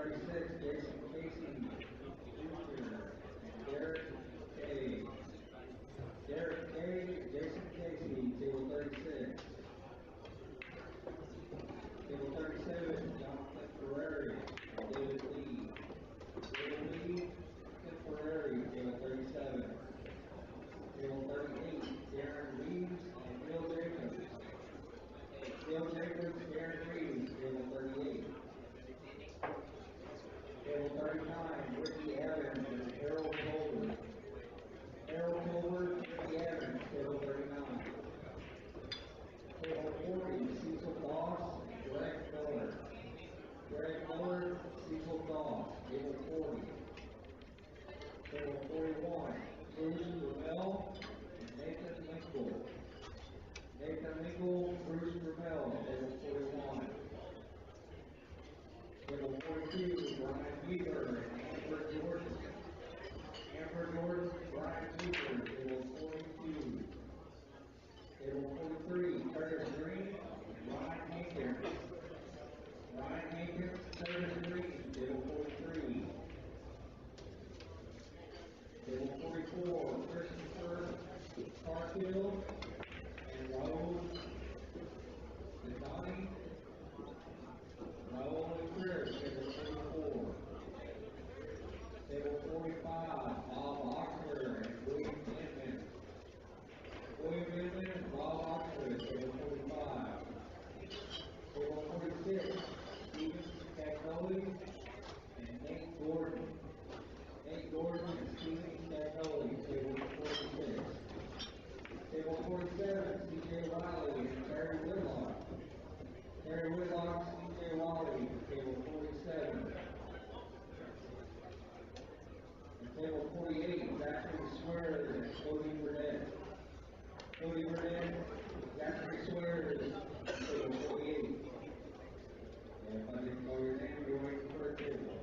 36, Jason Casey, Jr. and Derek K, Jason Casey, table 36. Table 37, Jonathan Ferrari, David Lee. David Lee, Ferrari, table 37. Table 38, Darren Reeves and Bill Jacobs. Bill Jacobs, Darren Reeves, table 38. Table 39, Ricky Evans and Harold Colbert. Harold Colbert, Ricky Evans, table 39. Table 40, Cecil Doss and Greg Miller. Greg Miller, Cecil Doss, table 40. Table 41, Bruce Ramel and Nathan Minkle. Nathan Minkle, Bruce Ramel, table 41. Table 42, Brian Weaver and Amber Jordan. Amber Jordan, Brian Weaver, table 42. Table 43, Curtis Green and Ryan Hankins. Ryan Hankins, Curtis Green, table 43. Table 44, Christopher Carfield and Raul Donnie. Raul and Chris, table 44. Table 45, Bob Oxford and William Inman. William Inman and Bob Oxford, table 45. Table 46, Stephen Cagnoli and Nate Gordon. Nate Gordon and Stephen Cagnoli, table 46. Table 47, CJ Riley and Terry Whitlock. Terry Whitlock, CJ Riley, table 47. And table 48, Zachary Swears and Cody Burnett. Cody Burnett, Zachary Swears, table 48. And if I didn't call your name, you're waiting for a table.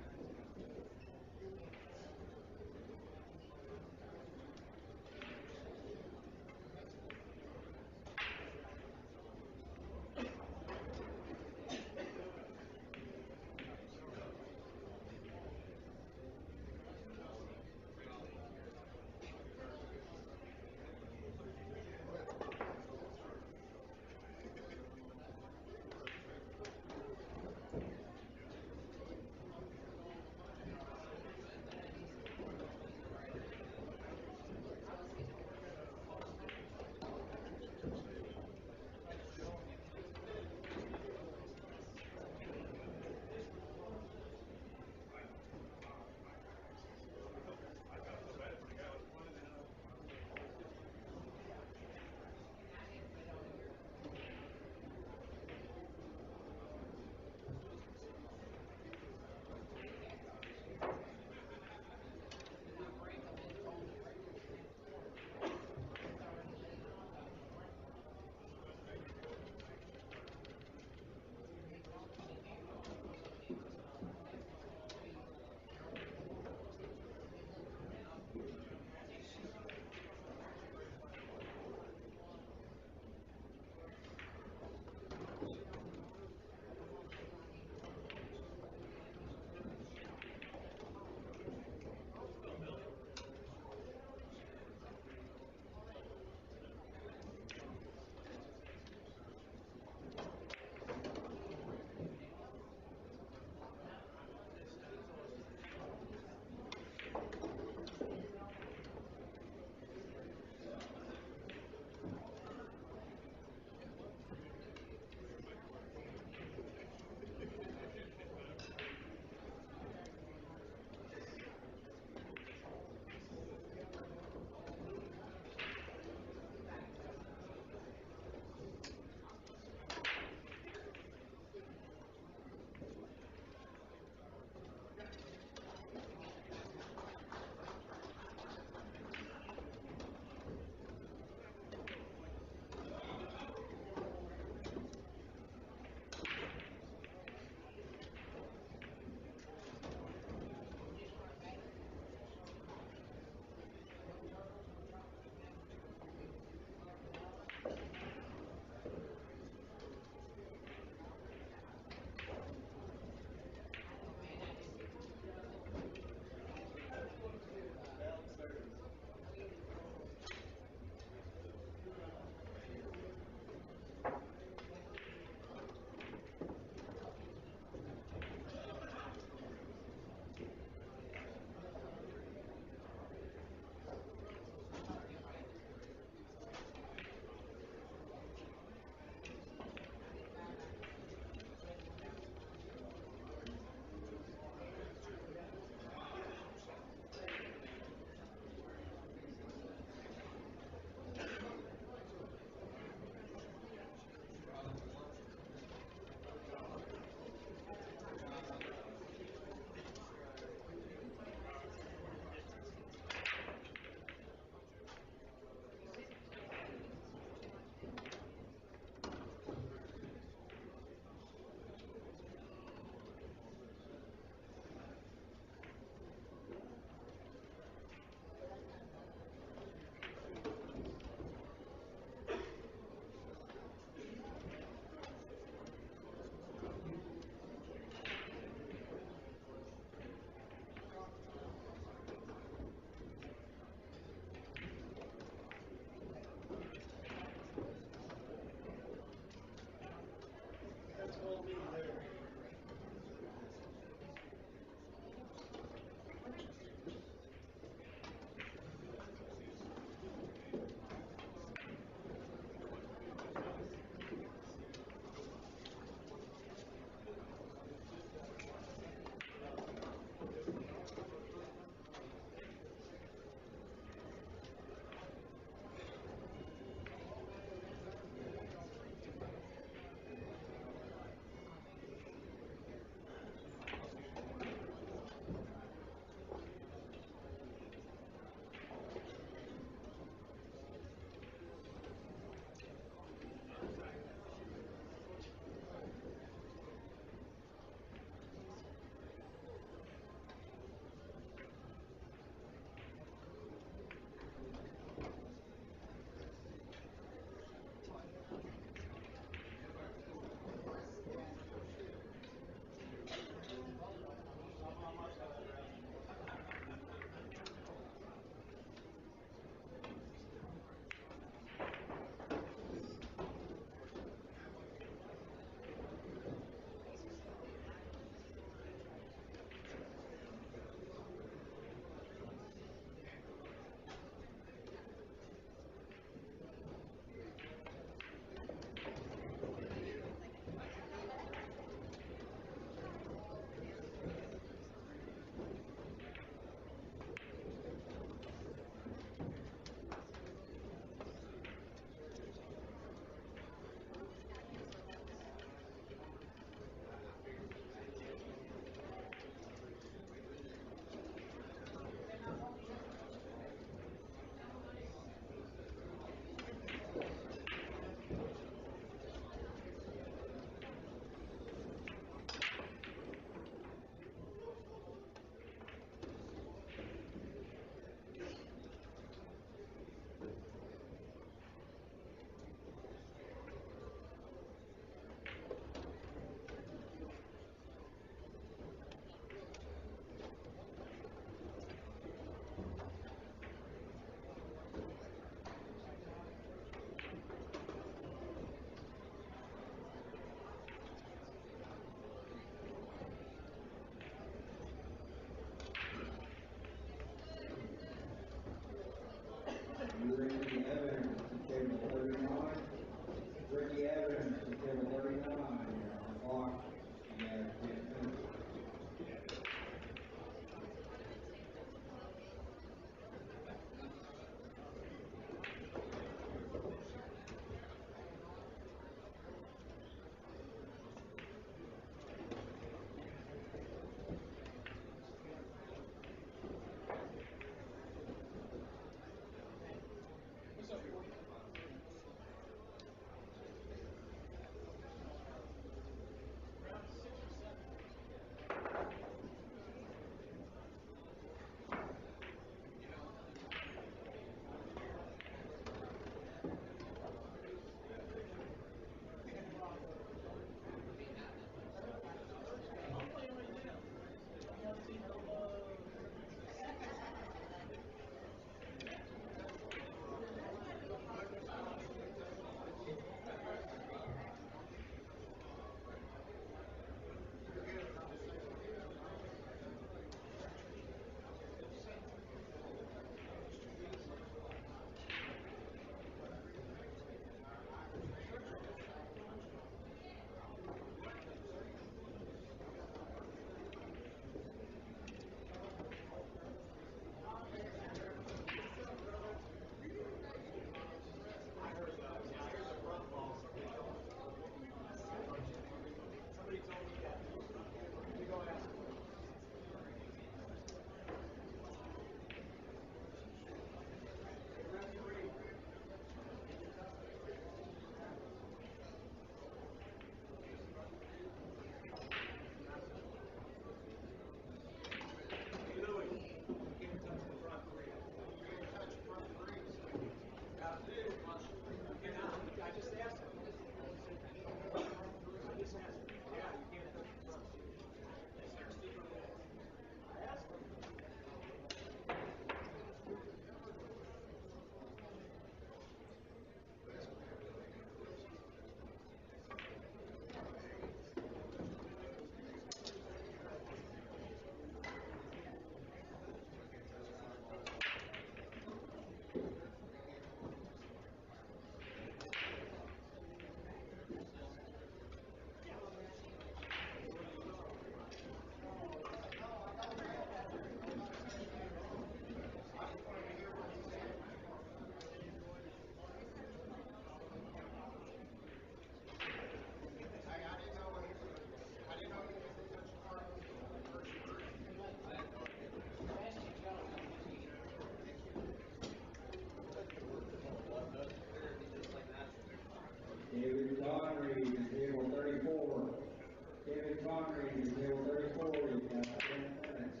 John Reed, table 34, you have 10 minutes.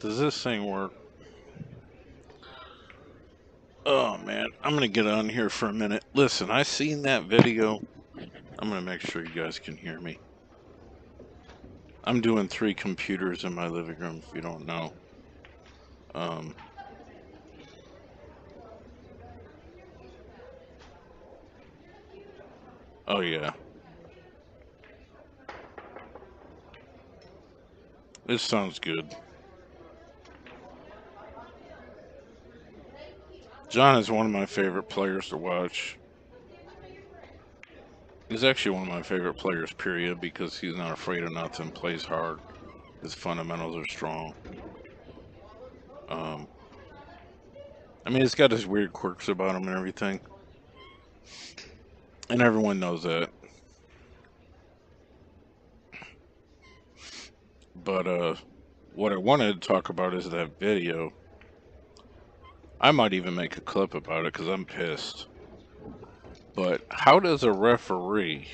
Does this thing work? Oh man, I'm gonna get on here for a minute. Listen, I seen that video. I'm gonna make sure you guys can hear me. I'm doing 3 computers in my living room, if you don't know. Oh yeah. This sounds good. John is one of my favorite players to watch. He's actually one of my favorite players, period, because he's not afraid of nothing, plays hard. His fundamentals are strong. I mean, he's got his weird quirks about him and everything. And everyone knows that. But what I wanted to talk about is that video. I might even make a clip about it because I'm pissed. But how does a referee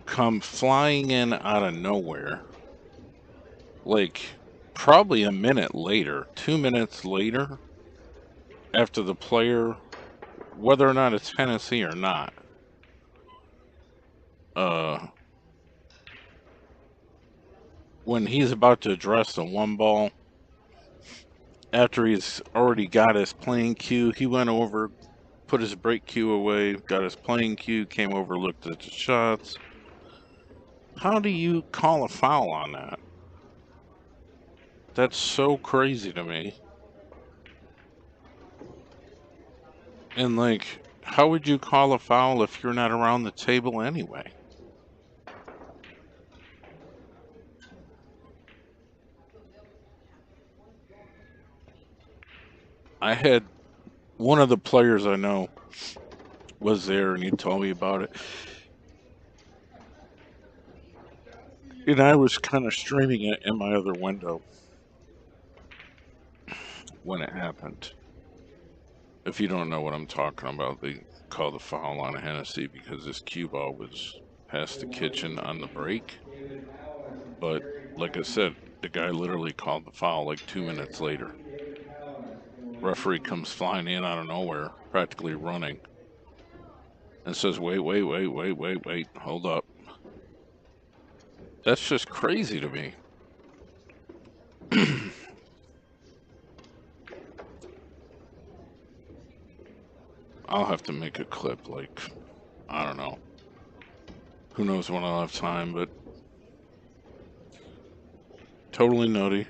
come flying in out of nowhere, like probably a minute later, 2 minutes later, after the player, whether or not it's Hennessee or not, when he's about to address the 1 ball, after he's already got his playing cue, he went over, put his break cue away, got his playing cue, came over, looked at the shots. How do you call a foul on that? That's so crazy to me. And like, how would you call a foul if you're not around the table anyway? I had one of the players I know was there and he told me about it. And I was kind of streaming it in my other window when it happened. If you don't know what I'm talking about, they called the foul on Hennessee because his cue ball was past the kitchen on the break. But like I said, the guy literally called the foul like 2 minutes later. Referee comes flying in out of nowhere, practically running, and says, wait, hold up. That's just crazy to me. I'll have to make a clip, like, I don't know. Who knows when I'll have time, but totally nutty.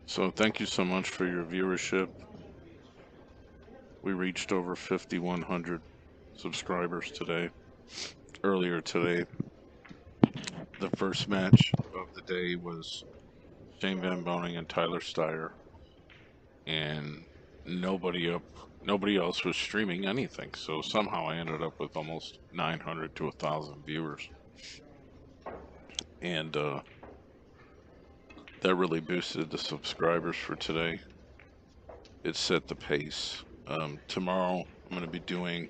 So thank you so much for your viewership. We reached over 5,100 subscribers today. Earlier today, the first match of the day was Shane Van Boning and Tyler Steyer, and nobody else was streaming anything. So somehow I ended up with almost 900 to 1,000 viewers, and that really boosted the subscribers for today. It set the pace. Tomorrow I'm going to be doing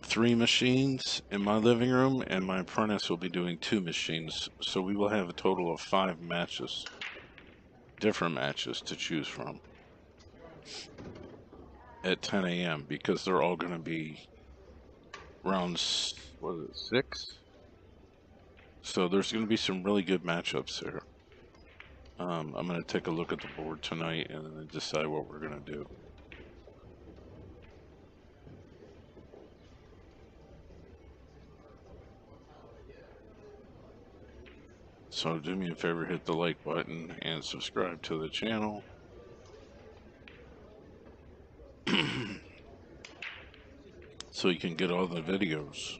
3 machines in my living room, and my apprentice will be doing 2 machines. So we will have a total of 5 matches, different matches to choose from at 10 a.m. because they're all going to be rounds, what is it, 6? So there's going to be some really good matchups there. I'm going to take a look at the board tonight and then decide what we're going to do. So do me a favor, hit the like button and subscribe to the channel. So you can get all the videos.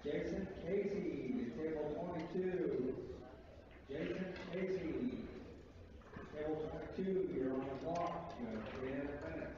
Jason Casey to table 22. Jason Casey, table 22, you're on the clock. You have 3.5 minutes.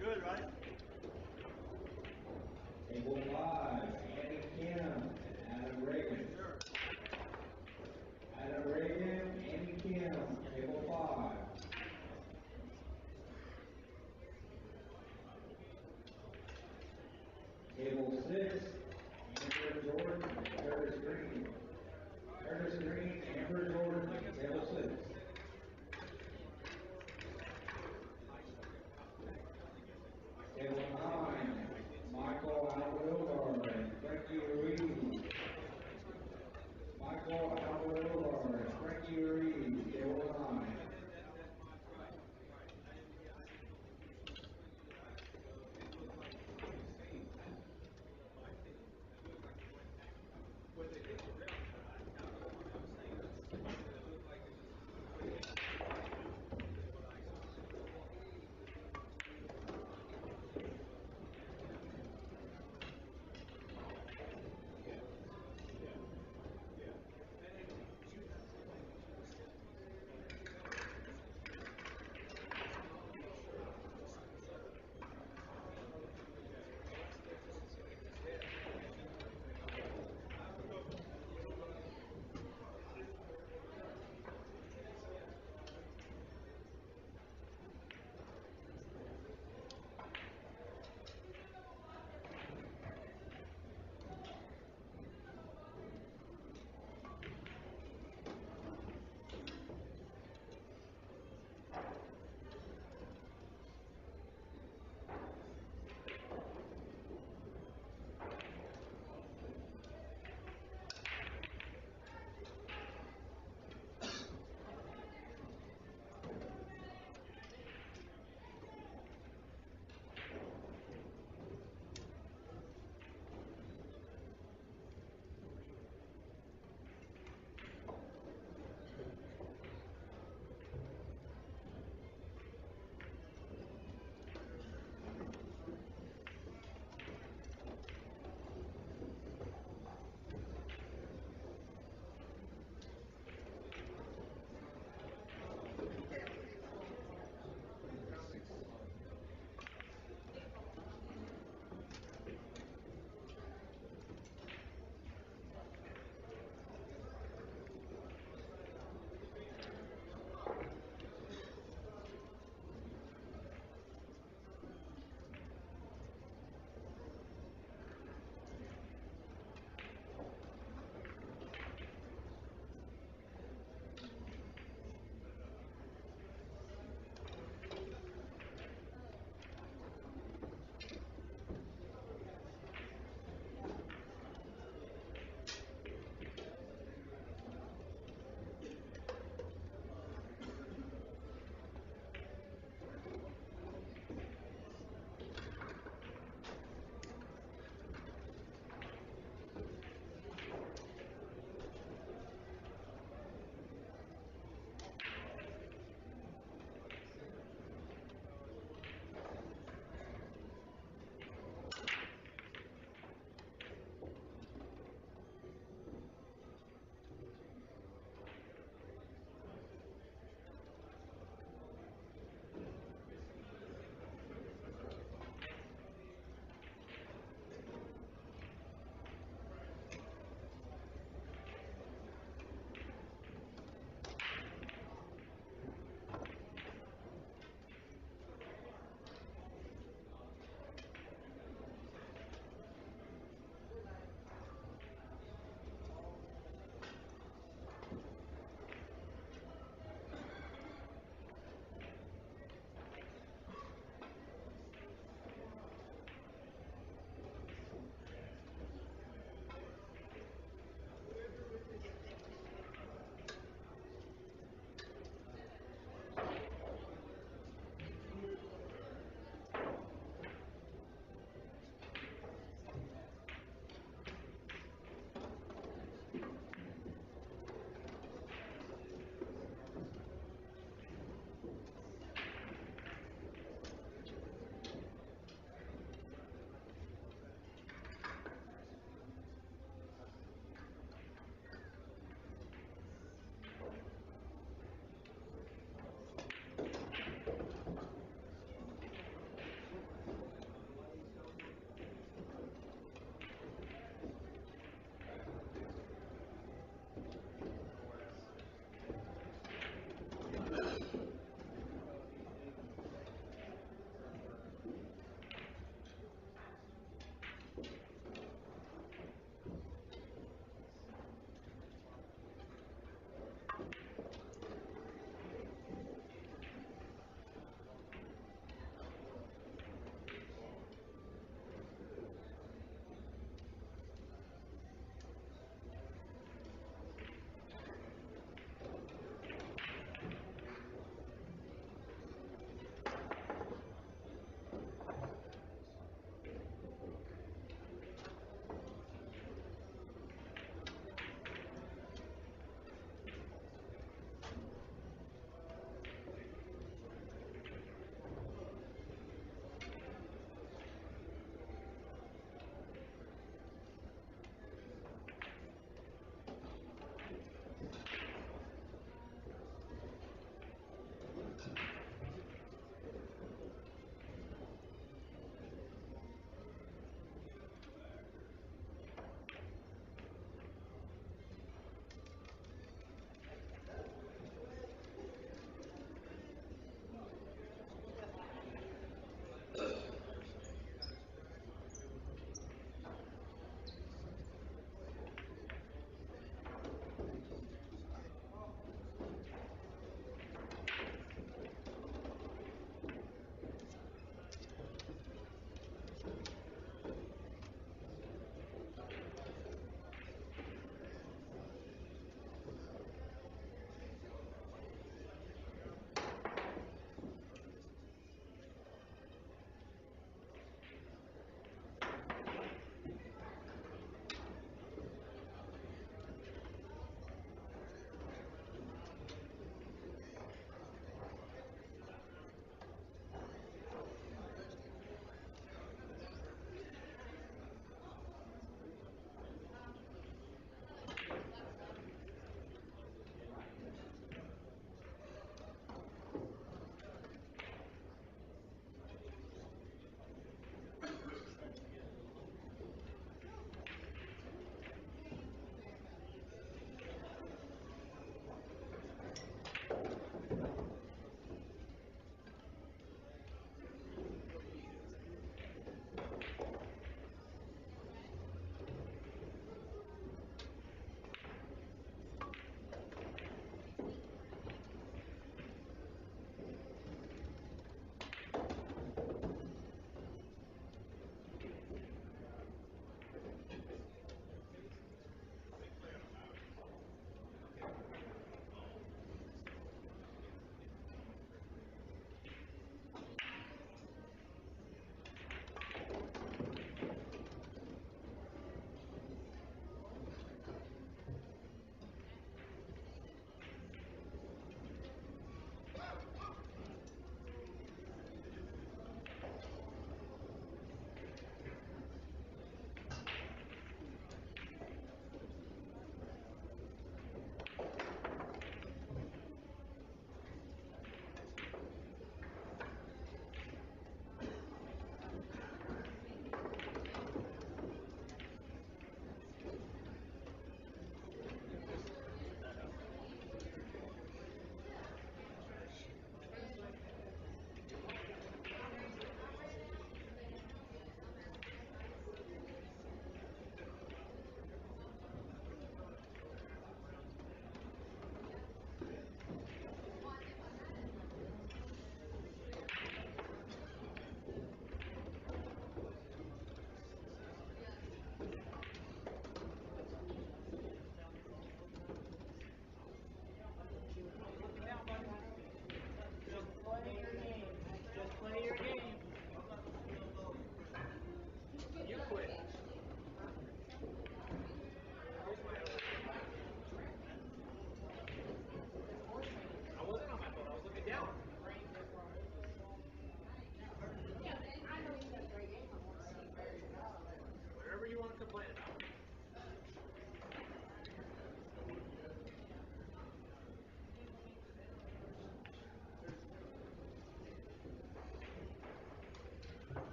Good, right? Table 5, Andy Kim, Adam Reagan. Sure. Adam Reagan, Andy Kim, table 5. Table 6, Amber Jordan, Curtis Green. Curtis Green, Amber Jordan, table 6. Table 9, Michael Alvarado and Frankie Ruiz. Michael Alvarado and Frankie Ruiz, table 9.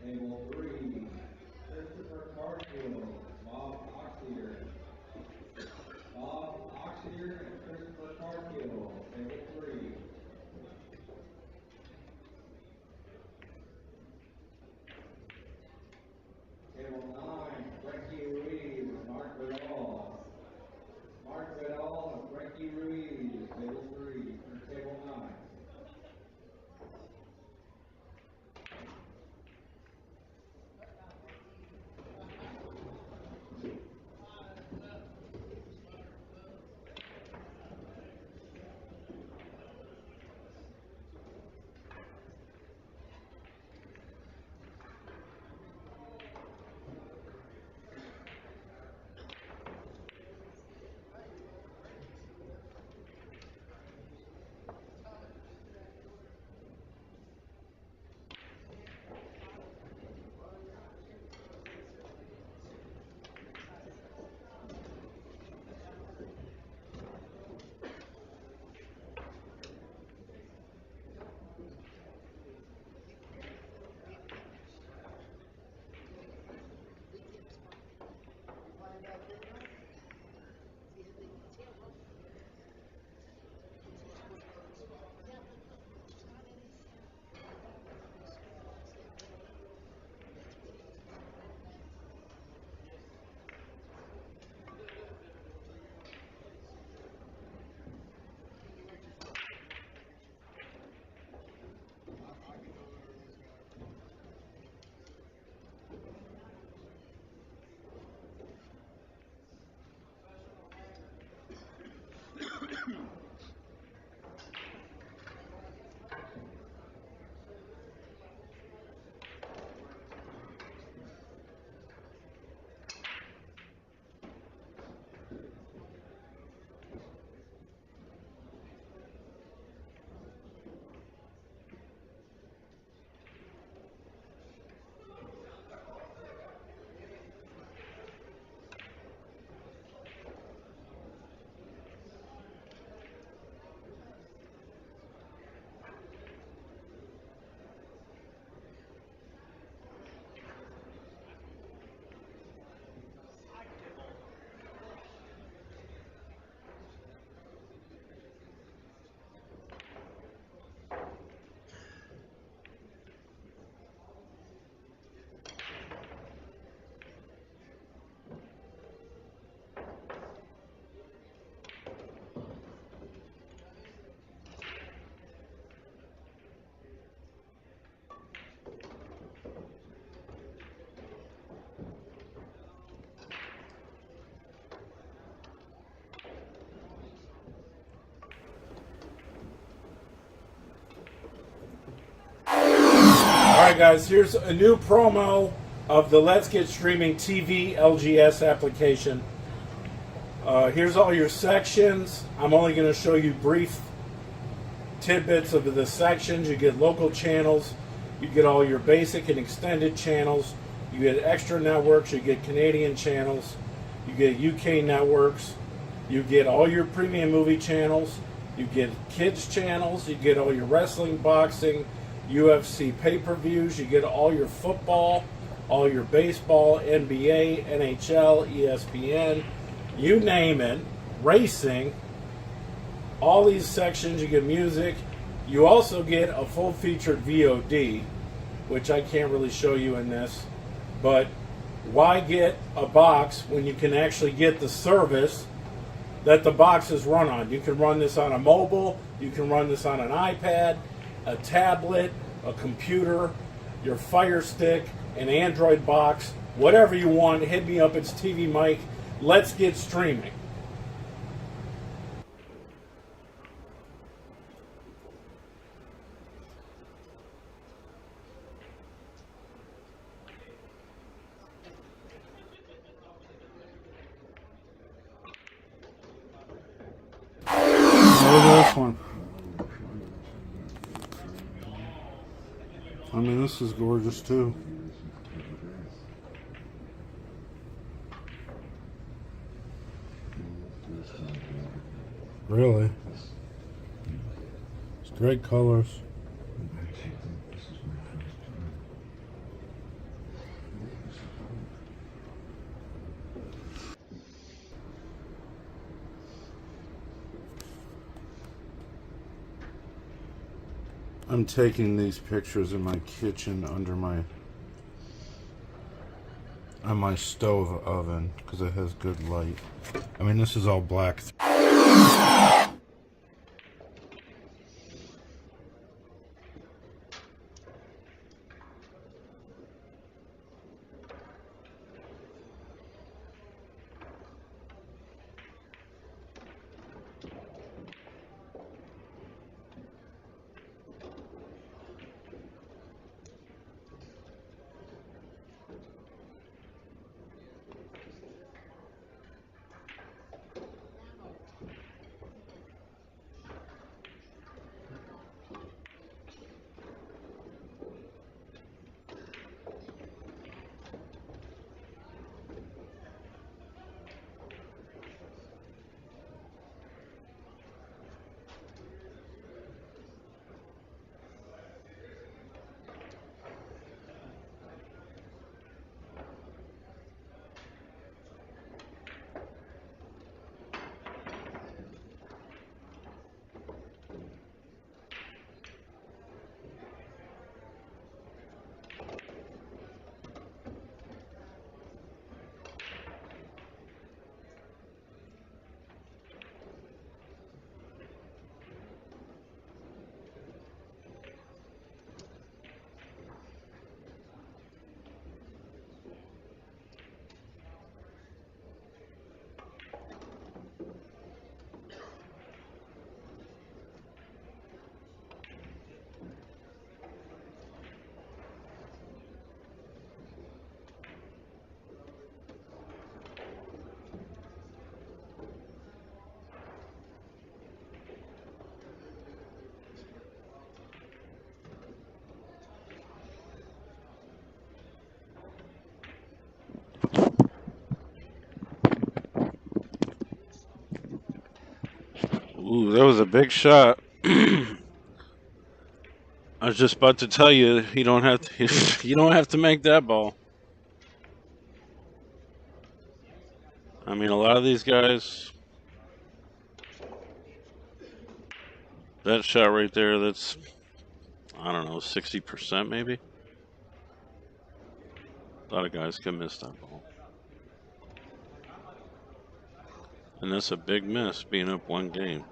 Table 3, Christopher Cargill, Bob Oxier. Bob Oxier and Christopher Cargill, table 3. Table 9, Frankie Ruiz, Mark Vidal. Mark Vidal and Frankie Ruiz, table 3, or table 9. Alright guys, here's a new promo of the Let's Get Streaming TV LGS application. Here's all your sections. I'm only going to show you brief tidbits of the sections. You get local channels, you get all your basic and extended channels, you get extra networks, you get Canadian channels, you get UK networks, you get all your premium movie channels, you get kids channels, you get all your wrestling, boxing, UFC pay-per-views, you get all your football, all your baseball, NBA, NHL, ESPN, you name it, racing, all these sections. You get music. You also get a full-featured VOD, which I can't really show you in this, but why get a box when you can actually get the service that the box is run on? You can run this on a mobile, you can run this on an iPad, a tablet, a computer, your Fire Stick, an Android box, whatever you want. Hit me up. It's TvMike. Let's get streaming. Look at this one. I mean, this is gorgeous too. Really? It's great colors. I'm taking these pictures in my kitchen under my on my stove oven because it has good light. I mean, this is all black. Ooh, that was a big shot. I was just about to tell you, you don't have to, you don't have to make that ball. I mean, a lot of these guys, that shot right there, that's, I don't know, 60% maybe. A lot of guys can miss that ball. And that's a big miss, being up one game.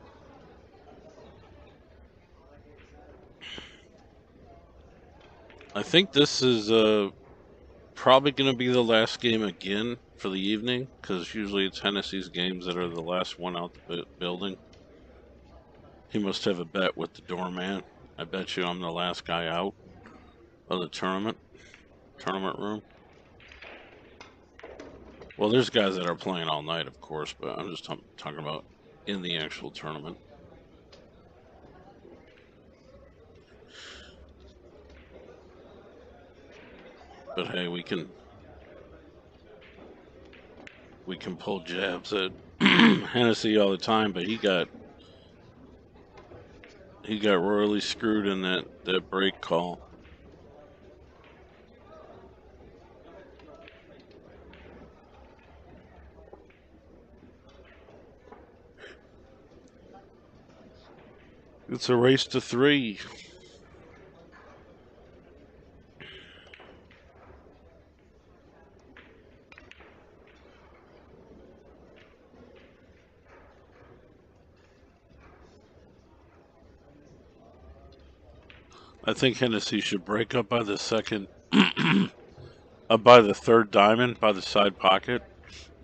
I think this is probably going to be the last game again for the evening, because usually it's Hennessy's games that are the last one out the building. He must have a bet with the doorman. I bet you I'm the last guy out of the tournament room. Well, there's guys that are playing all night, of course, but I'm just talking about in the actual tournament. But hey, we can pull jabs at Hennessy all the time, but he got royally screwed in that break call. It's a race to 3. I think Hennessy should break up by the second, by the third diamond, by the side pocket,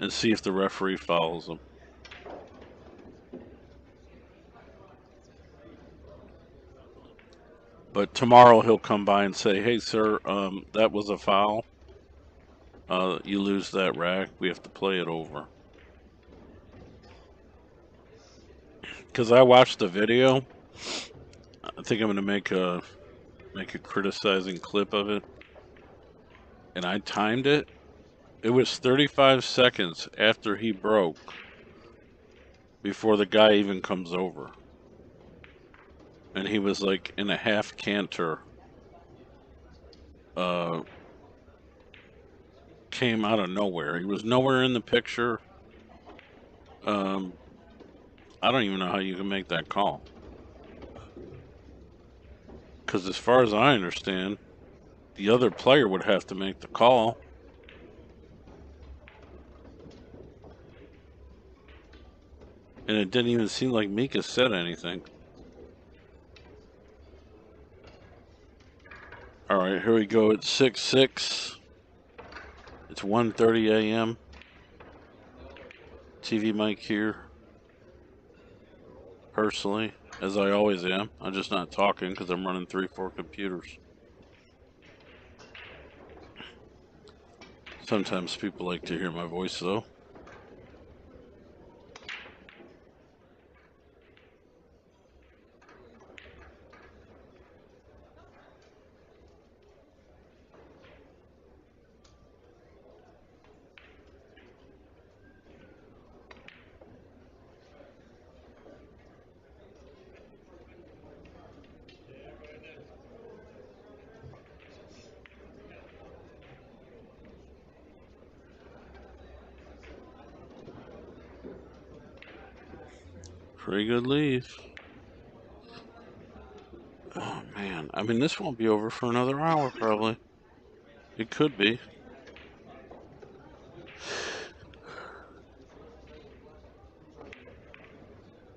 and see if the referee follows him. But tomorrow he'll come by and say, "Hey, sir, that was a foul. You lose that rack. We have to play it over." Because I watched the video. I think I'm going to make a criticizing clip of it. And I timed it. It was 35 seconds after he broke before the guy even comes over. And he was like in a half canter. Came out of nowhere. He was nowhere in the picture. I don't even know how you can make that call. Because as far as I understand, the other player would have to make the call. And it didn't even seem like Mika said anything. All right, here we go. It's 6-6. It's 1:30 a.m. TvMike here. Personally, as I always am. I'm just not talking because I'm running 3-4 computers. Sometimes people like to hear my voice, though. Pretty good lead. Oh, man. I mean, this won't be over for another hour, probably. It could be.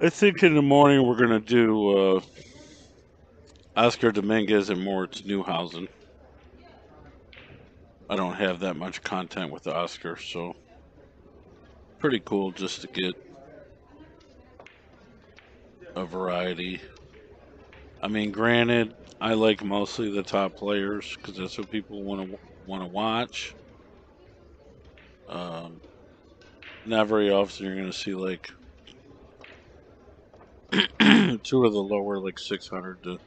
I think in the morning we're going to do Oscar Dominguez and Moritz Newhausen. I don't have that much content with Oscar, so pretty cool just to get a variety. I mean, granted, I like mostly the top players because that's what people want to watch. Not very often you're going to see like two of the lower like 600 to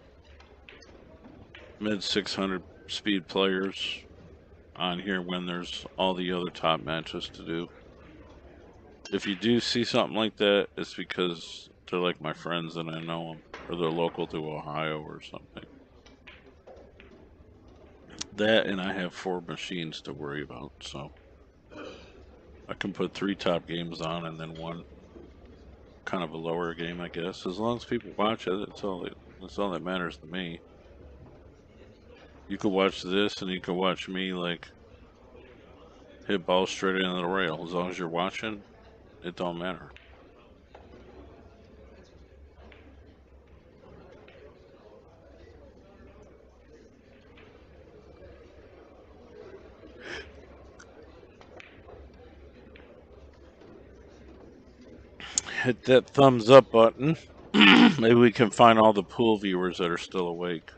mid 600 speed players on here when there's all the other top matches to do. If you do see something like that, it's because they're like my friends and I know them, or they're local to Ohio or something. That, and I have 4 machines to worry about, so I can put 3 top games on and then 1 kind of a lower game, I guess. As long as people watch it, that's all that matters to me. You could watch this and you could watch me like hit balls straight into the rail. As long as you're watching, it don't matter. Hit that thumbs up button. Maybe we can find all the pool viewers that are still awake.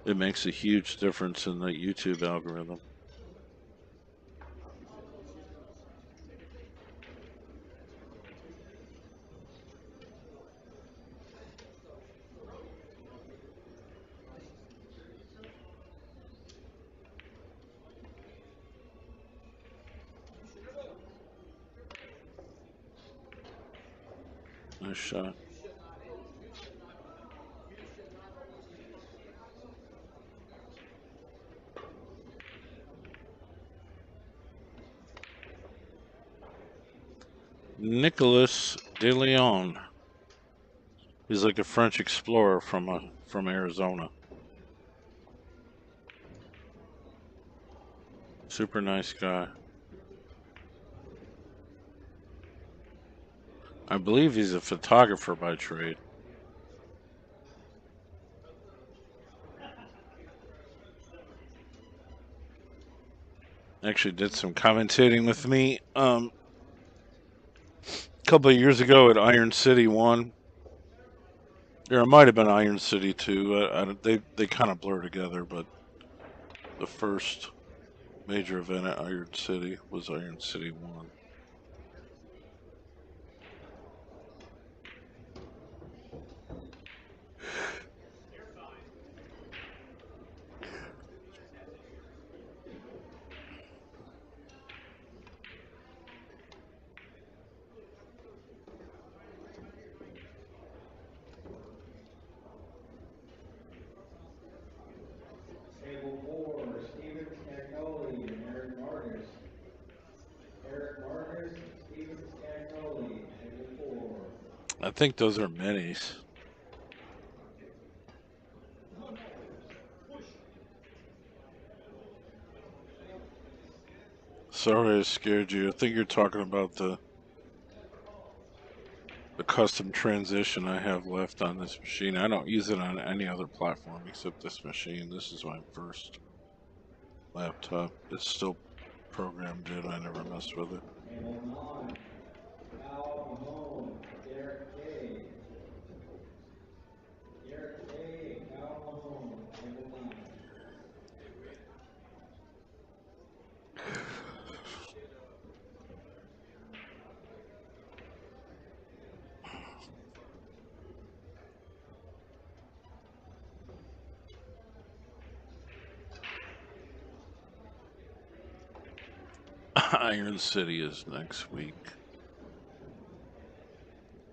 It makes a huge difference in the YouTube algorithm. Nice shot. Nicolas de Leon. He's like a French explorer from Arizona. Super nice guy. I believe he's a photographer by trade. Actually did some commentating with me a couple of years ago at Iron City 1. Or it might have been Iron City 2. They kind of blur together, but the first major event at Iron City was Iron City 1. Table 4, Stephen Scancoli and Eric Vargas. Eric Vargas, Stephen Scancoli, table 4. I think those are minis. Sorry I scared you. I think you're talking about the custom transition I have left on this machine. I don't use it on any other platform except this machine. This is my first laptop. It's still programmed in. I never messed with it. Table 9, Cal Mahone, Derek K. Derek K, Cal Mahone, table 9. Iron City is next week.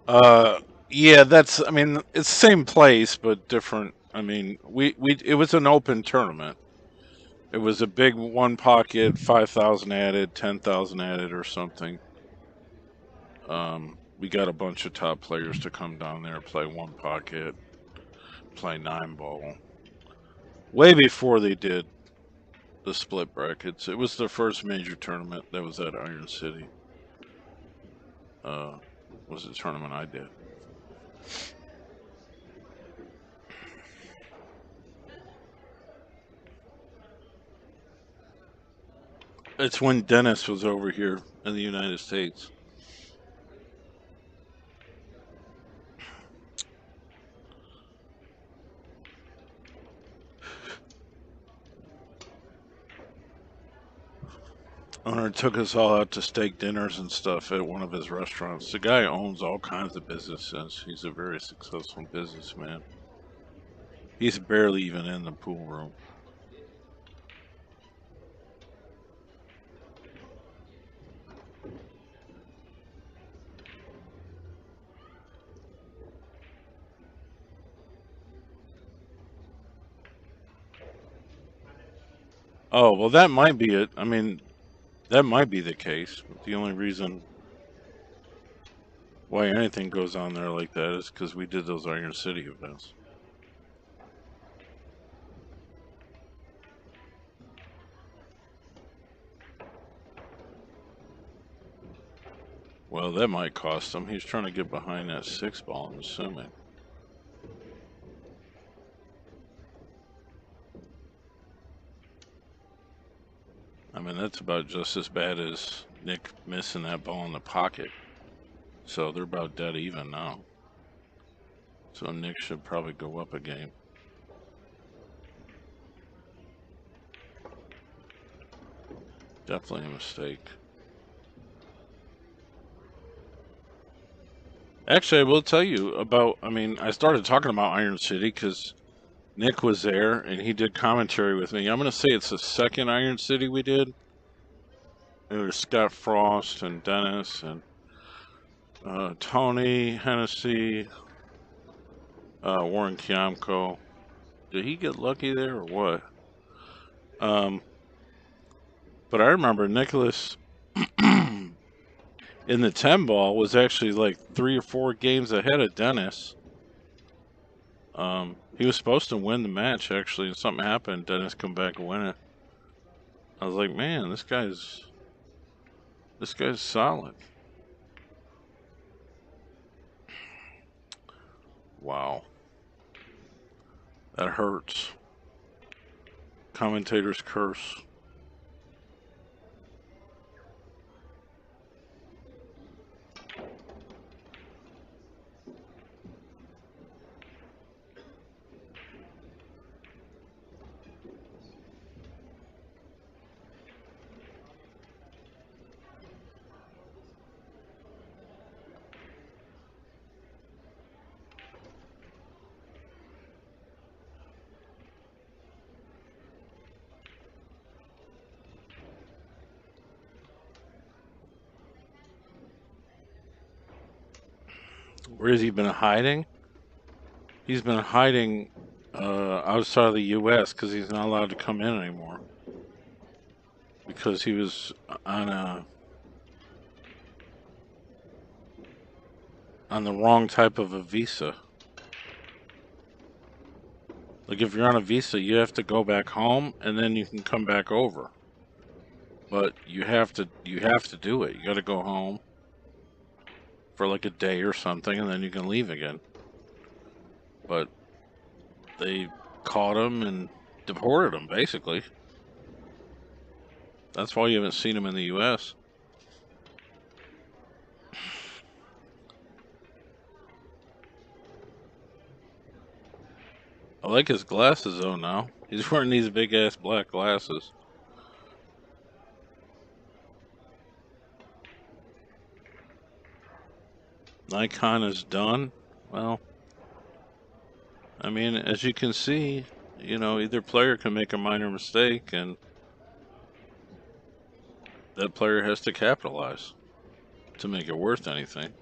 Yeah, I mean, it's the same place, but different. I mean, it was an open tournament. It was a big one pocket, 5,000 added, 10,000 added or something. We got a bunch of top players to come down there, play one pocket, play 9-ball. Way before they did the split brackets. It was the first major tournament that was at Iron City. Was the tournament I did. It's when Dennis was over here in the United States. Owner took us all out to steak dinners and stuff at one of his restaurants. The guy owns all kinds of businesses. He's a very successful businessman. He's barely even in the pool room. Oh, well, that might be it. I mean, that might be the case. But the only reason why anything goes on there like that is because we did those Iron City events. Well, that might cost him. He's trying to get behind that 6-ball, I'm assuming. I mean, that's about just as bad as Nick missing that ball in the pocket. So they're about dead even now. So Nick should probably go up a game. Definitely a mistake. Actually, I will tell you about, I mean, I started talking about Iron City because Nick was there and he did commentary with me. I'm going to say it's the second Iron City we did. It was Scott Frost and Dennis and Tony, Hennessee, Warren Kiamko. Did he get lucky there or what? But I remember Nicholas in the 10-ball was actually like 3 or 4 games ahead of Dennis. He was supposed to win the match actually, and something happened. Dennis come back and win it. I was like, man, this guy's solid. Wow, that hurts. Commentator's curse. Where has he been hiding? He's been hiding outside of the U.S. because he's not allowed to come in anymore. Because he was on the wrong type of a visa. Like if you're on a visa, you have to go back home and then you can come back over. but you have to do it. You got to go home for like a day or something, and then you can leave again. But they caught him and deported him, basically. That's why you haven't seen him in the U.S. I like his glasses though now. He's wearing these big ass black glasses. Nikon is done. Well, I mean, as you can see, either player can make a minor mistake and that player has to capitalize to make it worth anything.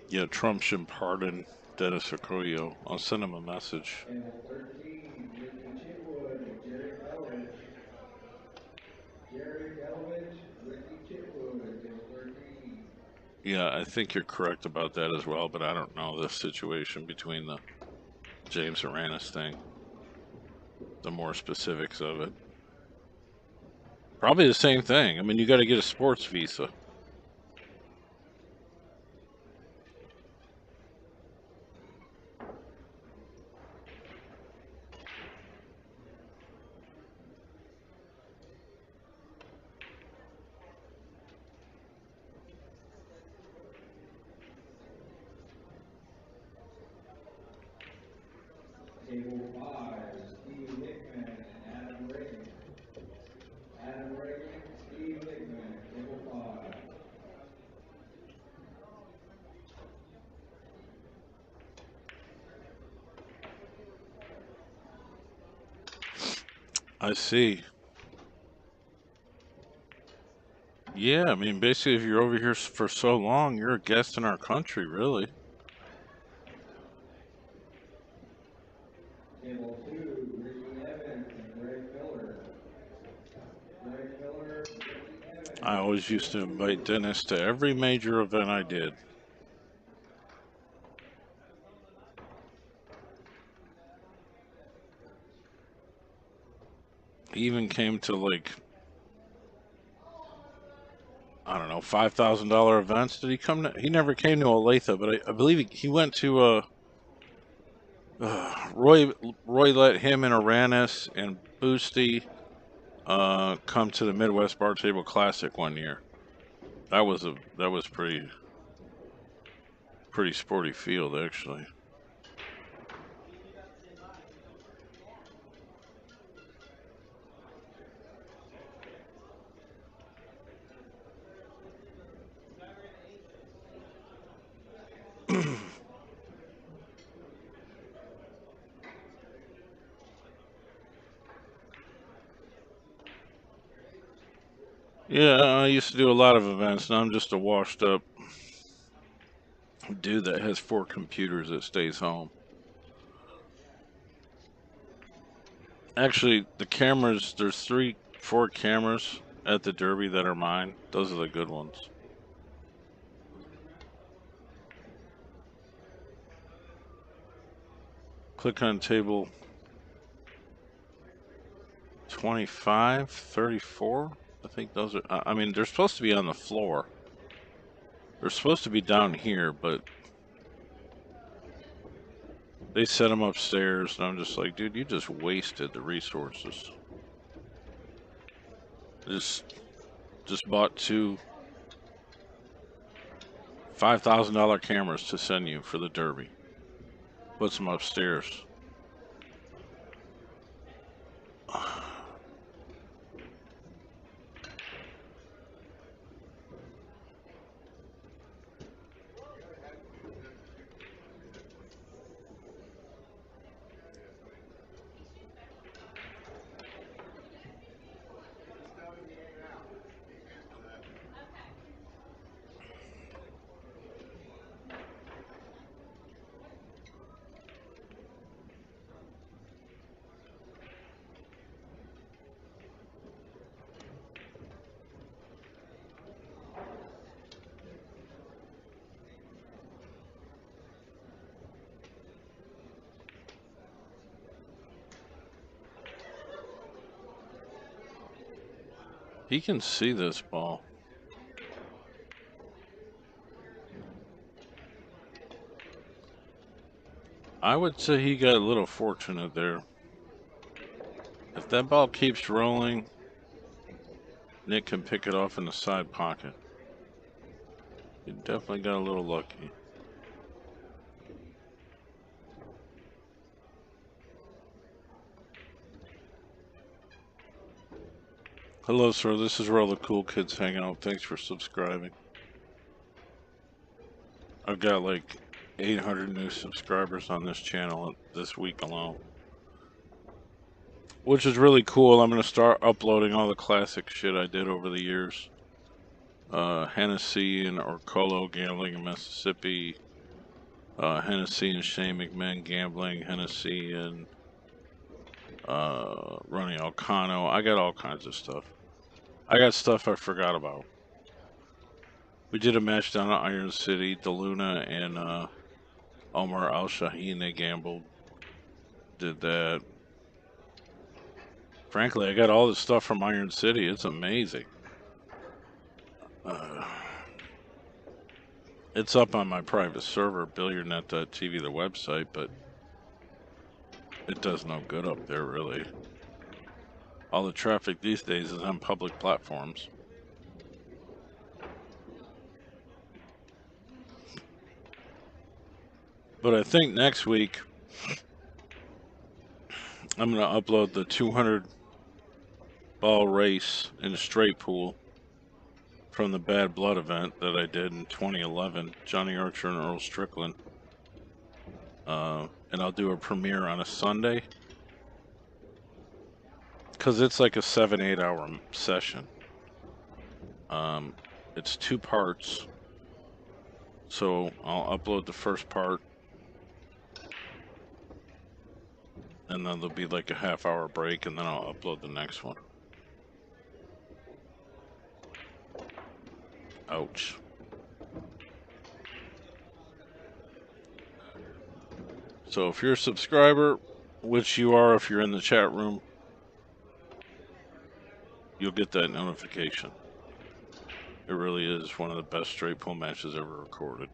Yeah, Trump should pardon Dennis Okoye. I'll send him a message. Table 13, Ricky Chitwood and Jerry Elledge. Jerry Elledge, Ricky Chitwood, table 13. Yeah, I think you're correct about that as well, but I don't know the situation between the James Aranis thing. The more specifics of it. Probably the same thing. I mean, you got to get a sports visa. Table 5, Steve Hickman and Adam Reagan. Adam Reagan, Steve Hickman, table 5. I see. Yeah, I mean, basically, if you're over here for so long, you're a guest in our country, really. Table 2, Ricky Evans and Greg Miller. Greg Miller, Ricky Evans. I always used to invite Dennis to every major event I did. He even came to, like, I don't know, $5,000 events. Did he come to? He never came to Olathe, but I believe he went to Roy let him and Aranis and Boosty come to the Midwest Bar Table Classic one year. That was pretty sporty field, actually. Yeah, I used to do a lot of events. Now I'm just a washed up dude that has 4 computers that stays home. Actually, the cameras, there's 4 cameras at the Derby that are mine. Those are the good ones. Click on table 25, 34. I think those are, I mean, they're supposed to be on the floor. They're supposed to be down here, but they set them upstairs, and I'm just like, dude, you just wasted the resources. Just bought 2 $5,000 cameras to send you for the Derby. Put them upstairs. He can see this ball. I would say he got a little fortunate there. If that ball keeps rolling, Nick can pick it off in the side pocket. He definitely got a little lucky. Hello, sir. This is where all the cool kids hang out. Thanks for subscribing. I've got like 800 new subscribers on this channel this week alone, which is really cool. I'm going to start uploading all the classic shit I did over the years. Hennessee and Orcolo gambling in Mississippi. Hennessee and Shane McMahon gambling. Hennessee and Ronnie Alcano. I got all kinds of stuff. I got stuff I forgot about. We did a match down at Iron City. DeLuna and Omar Al Shaheen, they gambled. Did that. Frankly, I got all this stuff from Iron City. It's amazing. It's up on my private server, Billiardnet.tv, the website, but it does no good up there, really. All the traffic these days is on public platforms. But I think next week, I'm going to upload the 200 ball race in straight pool from the Bad Blood event that I did in 2011, Johnny Archer and Earl Strickland. And I'll do a premiere on a Sunday, because it's like a 7-8 hour session. It's 2 parts, so I'll upload the first part, and then there'll be like a half-hour break, and then I'll upload the next one. Ouch. So if you're a subscriber, which you are if you're in the chat room, you'll get that notification. It really is one of the best straight pool matches ever recorded.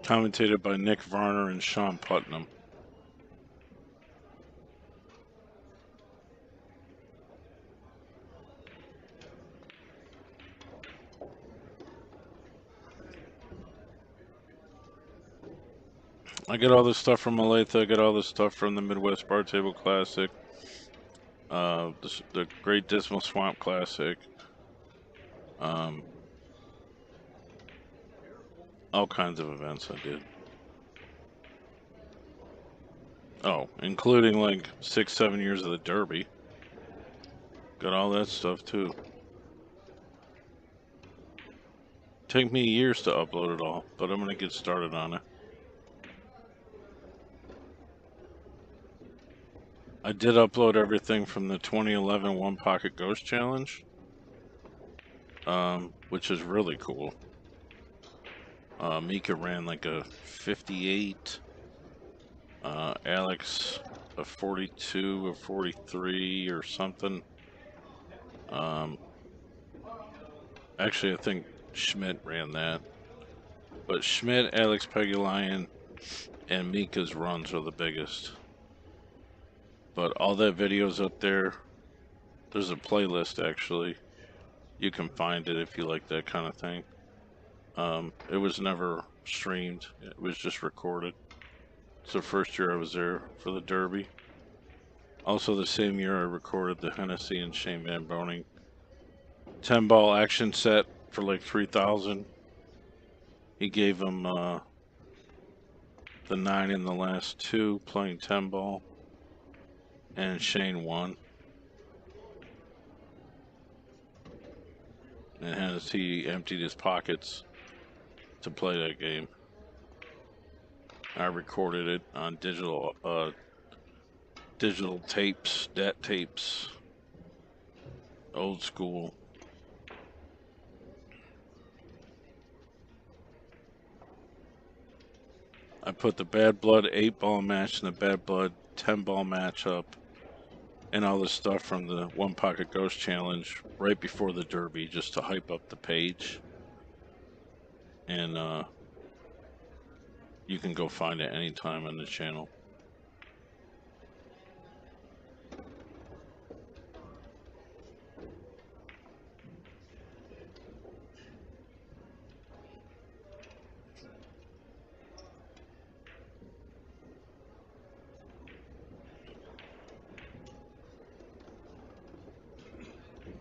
Commentated by Nick Varner and Sean Putnam. I get all this stuff from Olathe. I get all this stuff from the Midwest Bar Table Classic. The Great Dismal Swamp Classic. All kinds of events I did. Oh, including like 6-7 years of the Derby. Got all that stuff too. Take me years to upload it all, but I'm gonna get started on it. I did upload everything from the 2011 One Pocket Ghost Challenge, which is really cool. Mika ran like a 58, Alex a 42 or 43 or something. Actually, I think Schmidt ran that. But Schmidt, Alex Peggy-Lion, and Mika's runs are the biggest. But all that video's up there. There's a playlist, actually. You can find it if you like that kind of thing. It was never streamed. It was just recorded. It's the first year I was there for the Derby. Also the same year I recorded the Hennessee and Shane Van Boning 10-ball action set for like 3,000. He gave him the 9 in the last 2 playing 10-ball. And Shane won. And Hennessy emptied his pockets to play that game. I recorded it on digital tapes, DAT tapes, old school. I put the Bad Blood 8-ball match and the Bad Blood 10-ball matchup and all this stuff from the One Pocket Ghost Challenge right before the Derby, just to hype up the page. And you can go find it anytime on the channel.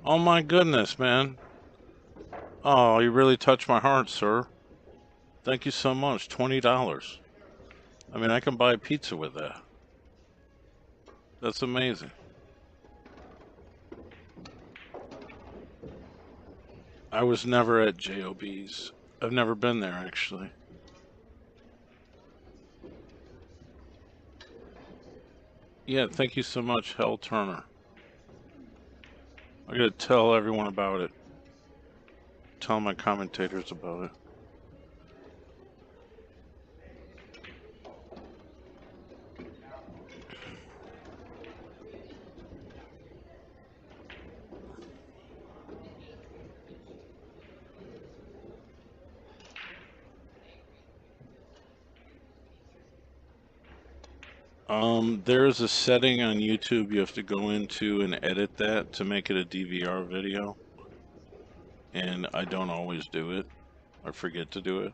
Oh my goodness, man. Oh, you really touched my heart, sir. Thank you so much. $20. I mean, I can buy pizza with that. That's amazing. I was never at JOB's. I've never been there, actually. Yeah, thank you so much, Hell Turner. I gotta tell everyone about it. Tell my commentators about it. There's a setting on YouTube you have to go into and edit that to make it a DVR video. And I don't always do it. I forget to do it.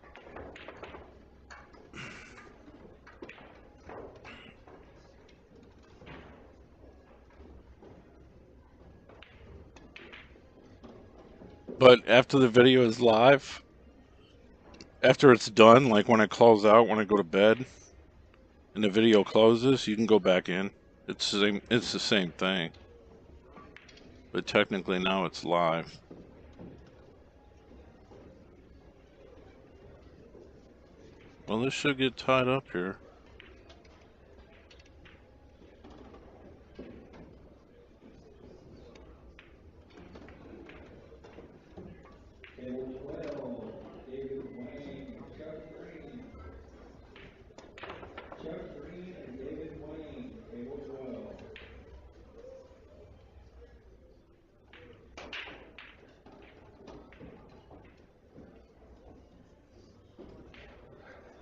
But after the video is live, after it's done, like when I close out, when I go to bed, and the video closes, you can go back in. It's the same thing. But technically now it's live. Well, this should get tied up here. Table 12, David Wayne, Chuck Green. Chuck Green and David Wayne, table 12.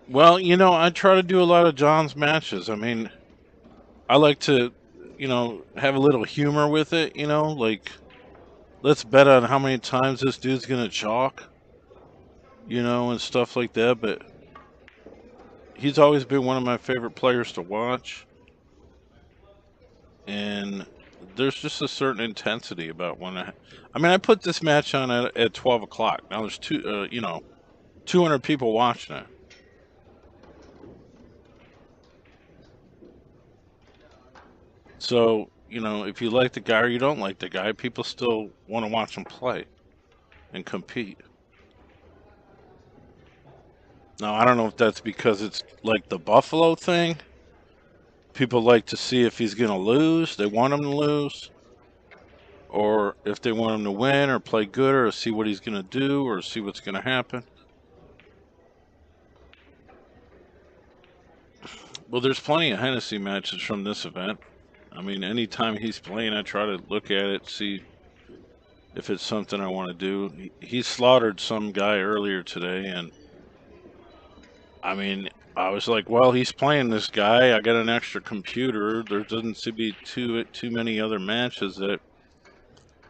Well, you know, I try to do a lot of John's matches. I mean, I like to, you know, have a little humor with it, you know, like, let's bet on how many times this dude's gonna chalk, you know, and stuff like that, but he's always been one of my favorite players to watch. And there's just a certain intensity about when I mean, I put this match on at 12 o'clock. Now there's 200 people watching it. So, you know, if you like the guy or you don't like the guy, people still want to watch him play and compete. Now, I don't know if that's because it's like the Buffalo thing. People like to see if he's going to lose. They want him to lose. Or if they want him to win or play good or see what he's going to do or see what's going to happen. Well, there's plenty of Hennessee matches from this event. I mean, anytime he's playing, I try to look at it, see if it's something I want to do. He slaughtered some guy earlier today, and I mean, I was like, well, he's playing this guy. I got an extra computer. There doesn't seem to be too many other matches that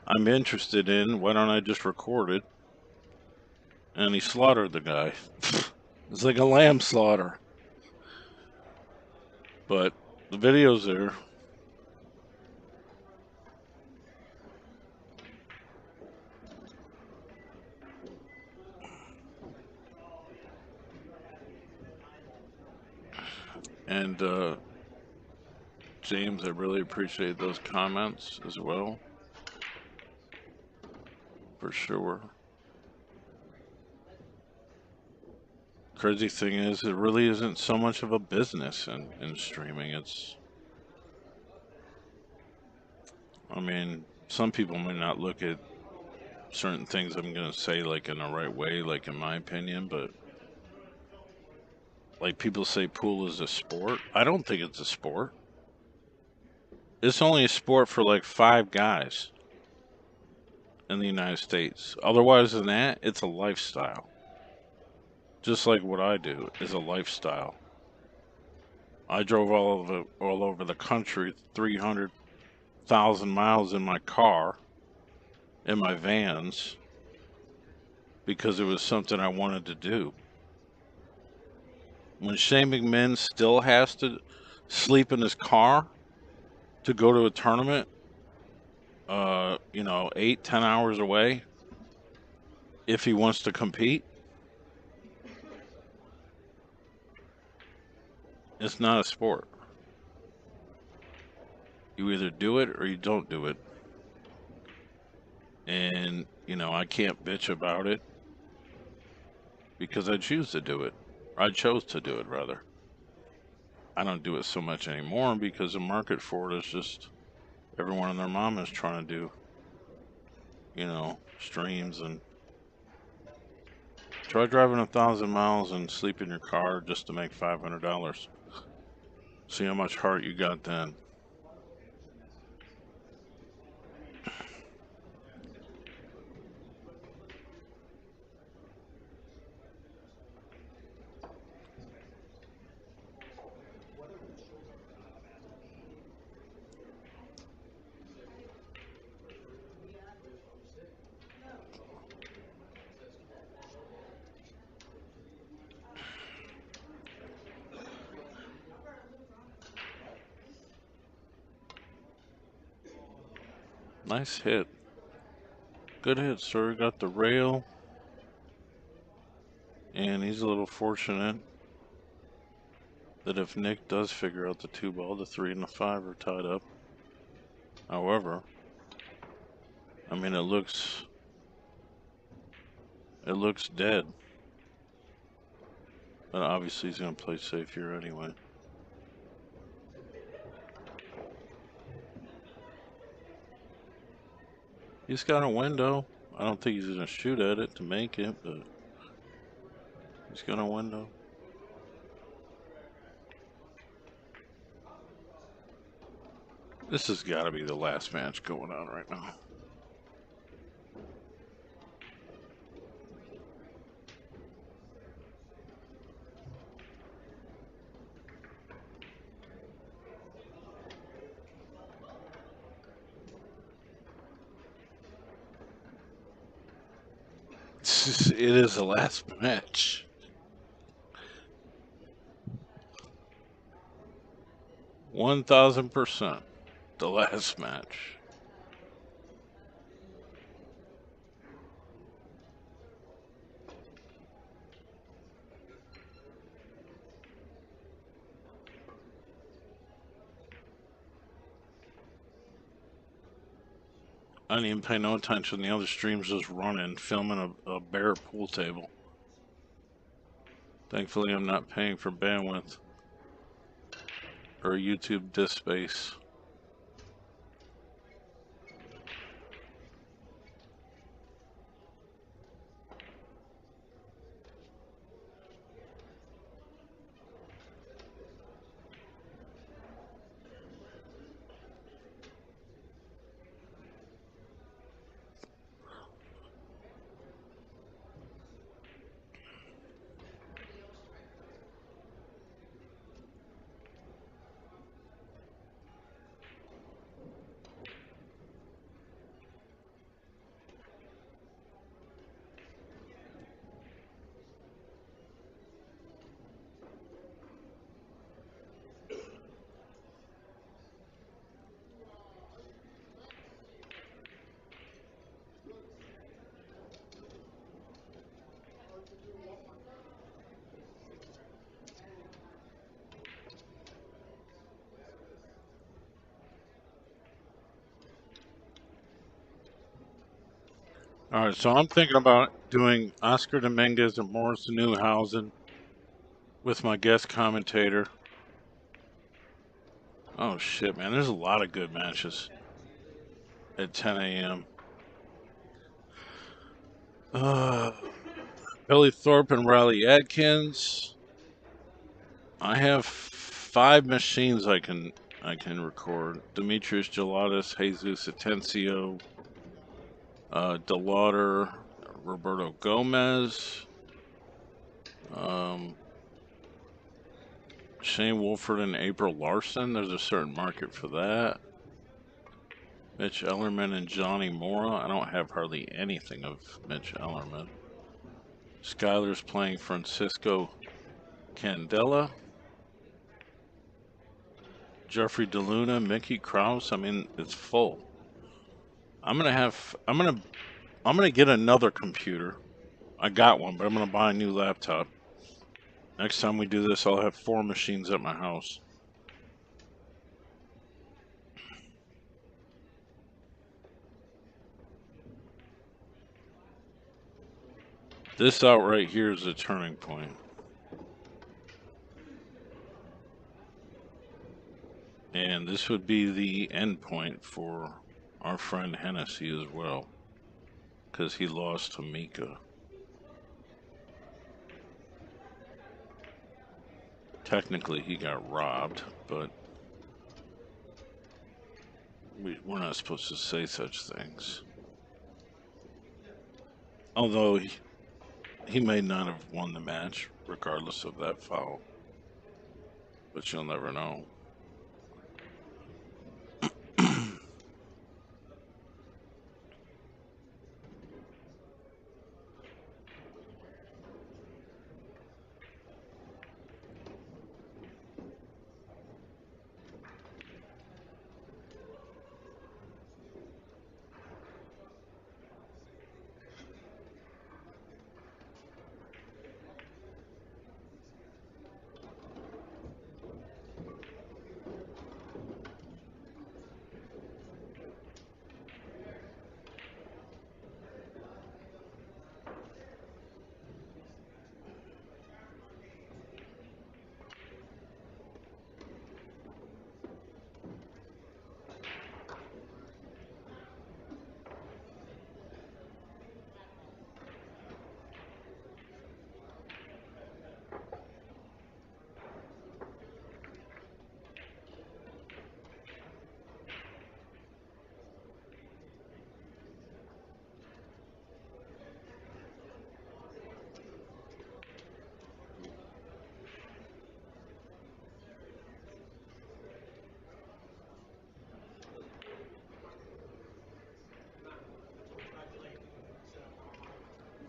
I'm interested in. Why don't I just record it? And he slaughtered the guy. It's like a lamb slaughter. But the video's there. And James, I really appreciate those comments as well. For sure. Crazy thing is, it really isn't so much of a business in streaming. It's, I mean, some people may not look at certain things I'm going to say like in the right way, like in my opinion, but like people say pool is a sport. I don't think it's a sport. It's only a sport for like 5 guys in the United States. Otherwise than that, it's a lifestyle. Just like what I do is a lifestyle. I drove all over the country, 300,000 miles in my car, in my vans, because it was something I wanted to do. When Shane McMahon still has to sleep in his car to go to a tournament, 8-10 hours away, if he wants to compete, it's not a sport. You either do it or you don't do it. And, I can't bitch about it because I choose to do it. I chose to do it, rather. I don't do it so much anymore because the market for it is just everyone and their mom is trying to do, streams. And try driving 1,000 miles and sleep in your car just to make $500. See how much heart you got then. Nice hit. Good hit, sir. Got the rail. And he's a little fortunate that if Nick does figure out the 2 ball, the 3 and the 5 are tied up. However, I mean, it looks dead. But obviously he's going to play safe here anyway. He's got a window. I don't think he's going to shoot at it to make it, but he's got a window. This has got to be the last match going on right now. It is the last match. 1,000% the last match. I didn't even pay no attention. The other stream's just running, filming a bare pool table. Thankfully, I'm not paying for bandwidth or YouTube disk space. All right, so I'm thinking about doing Oscar Dominguez and Morrison Newhausen with my guest commentator. Oh shit, man, there's a lot of good matches at 10 a.m. Billy Thorpe and Riley Adkins. I have 5 machines I can I can record. Demetrius Gelatis, Jesus Atencio, DeLauder, Roberto Gomez, Shane Wolford and April Larson. There's a certain market for that. Mitch Ellerman and Johnny Mora. I don't have hardly anything of Mitch Ellerman. Skyler's playing Francisco Candela. Jeffrey DeLuna, Mickey Krause. I mean, it's full. I'm gonna get another computer. I got one, but I'm gonna buy a new laptop. Next time we do this, I'll have 4 machines at my house. This out right here is a turning point. And this would be the end point for our friend Hennessee as well, because he lost to Mika. Technically, he got robbed, but we're not supposed to say such things. Although he may not have won the match, regardless of that foul. But you'll never know.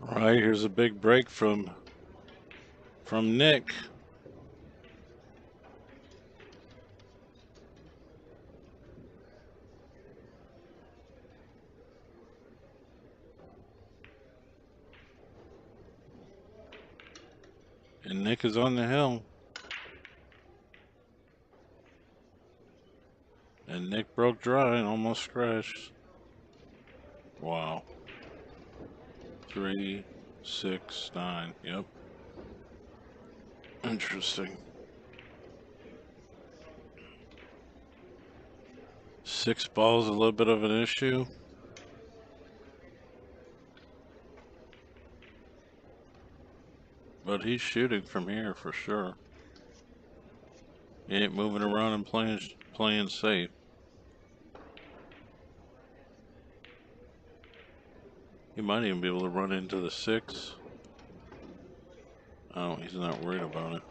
All right, here's a big break from Nick. And Nick is on the hill. And Nick broke dry and almost scratched. Wow. 3, 6, 9. Yep. Interesting. 6 balls, a little bit of an issue. But he's shooting from here for sure. He ain't moving around and playing safe. He might even be able to run into the 6. Oh, he's not worried about it.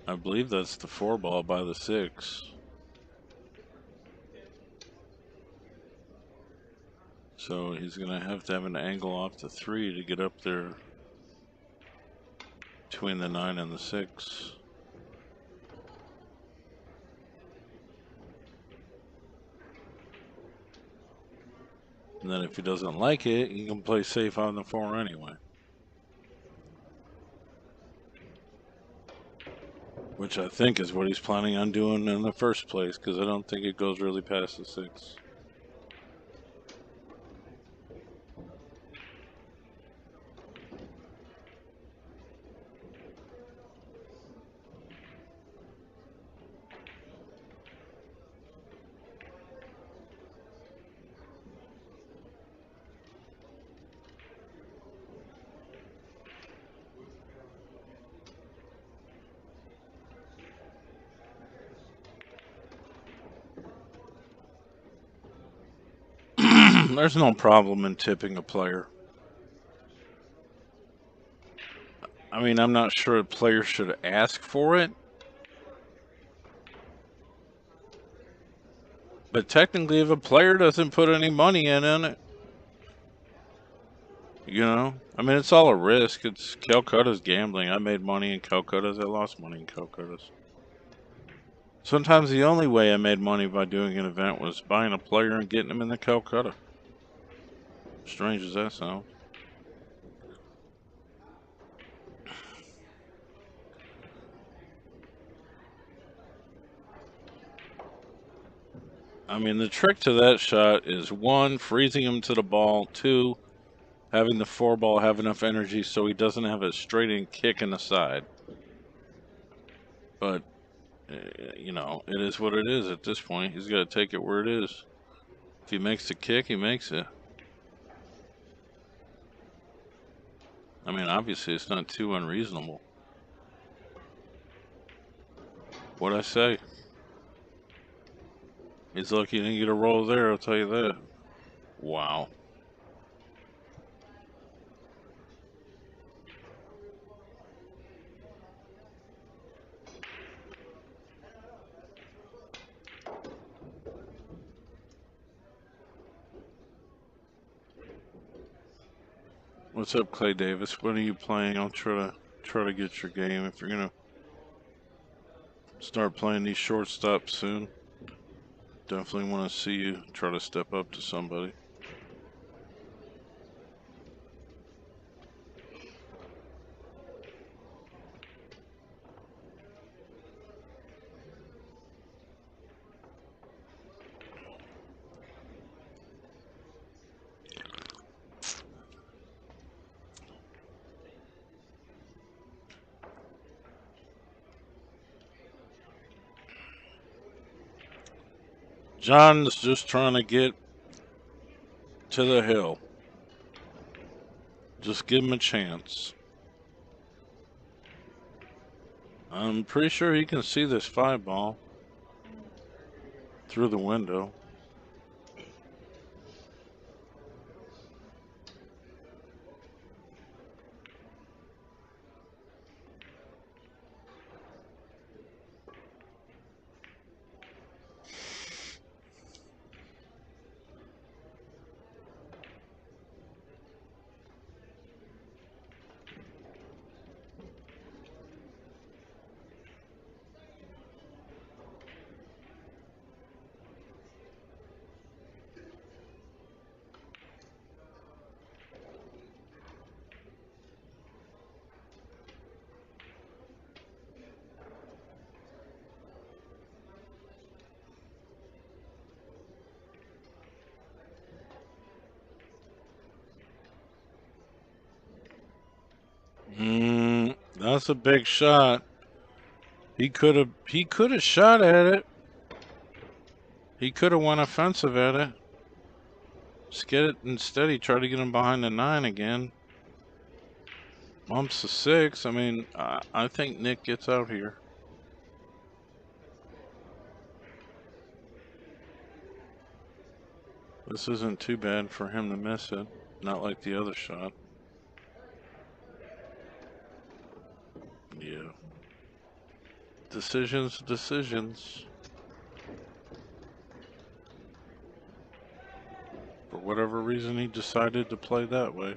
I believe that's the 4 ball by the 6. So he's going to have an angle off the 3 to get up there between the 9 and the 6. And then if he doesn't like it, he can play safe on the 4 anyway. Which I think is what he's planning on doing in the first place, because I don't think it goes really past the 6. There's no problem in tipping a player. I mean, I'm not sure a player should ask for it. But technically, if a player doesn't put any money in it, you know, I mean, it's all a risk. It's Calcutta's gambling. I made money in Calcutta's. I lost money in Calcutta's. Sometimes the only way I made money by doing an event was buying a player and getting him in the Calcutta. Strange as that sounds. I mean, the trick to that shot is 1, freezing him to the ball, 2, having the 4-ball have enough energy so he doesn't have a straight in kick in the side. But, you know, it is what it is at this point. He's got to take it where it is. If he makes the kick, he makes it. I mean, obviously, it's not too unreasonable. What'd I say? He's lucky he didn't get a roll there, I'll tell you that. Wow. What's up, Clay Davis? When are you playing? I'll try to get your game if you're gonna start playing these shortstops soon. Definitely want to see you try to step up to somebody. John's just trying to get to the hill. Just give him a chance. I'm pretty sure he can see this 5-ball through the window. That's a big shot. He could have shot at it. He could have went offensive at it. Just get it instead. He tried to get him behind the 9 again. Bumps the 6. I mean, I think Nick gets out here. This isn't too bad for him to miss it. Not like the other shot. Yeah. Decisions. For whatever reason, he decided to play that way.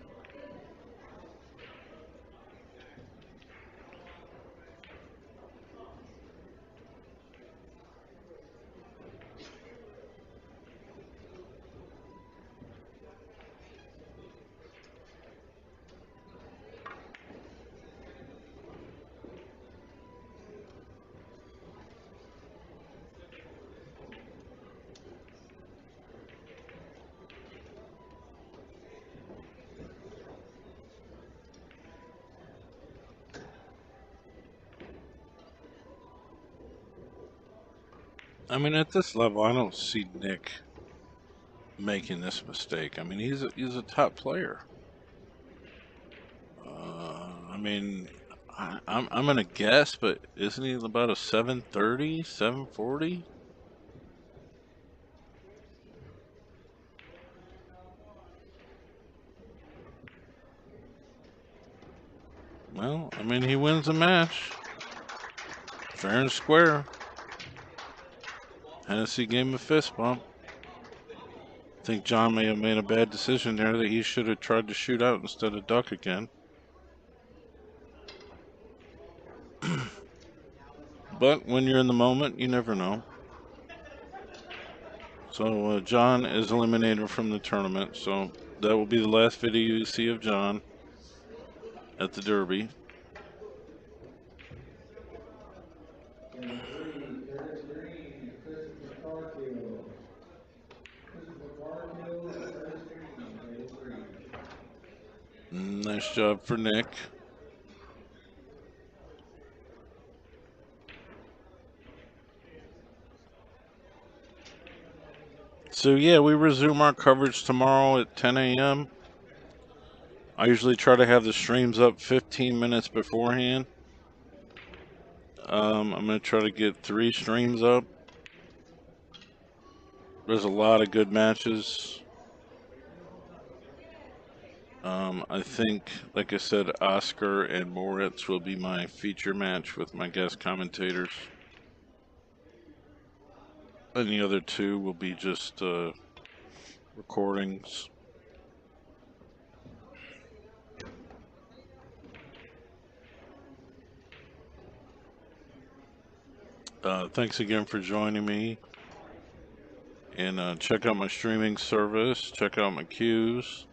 I mean, at this level, I don't see Nick making this mistake. I mean, he's a top player. I mean, I'm gonna guess, but isn't he about a 730, 740? Well, I mean, he wins the match. Fair and square. Hennessee gave him a fist bump. I think John may have made a bad decision there that he should have tried to shoot out instead of duck again. But when you're in the moment, you never know. So John is eliminated from the tournament. So that will be the last video you see of John at the Derby. And three, Curtis Green, Christopher Cargill. Christopher Cargill, Curtis Green, table 3. Nice job for Nick. So yeah, we resume our coverage tomorrow at 10 a.m. I usually try to have the streams up 15 minutes beforehand. I'm going to try to get 3 streams up. There's a lot of good matches. I think, like I said, Oscar and Moritz will be my feature match with my guest commentators. And the other 2 will be just recordings. Thanks again for joining me. And check out my streaming service. Check out my cues.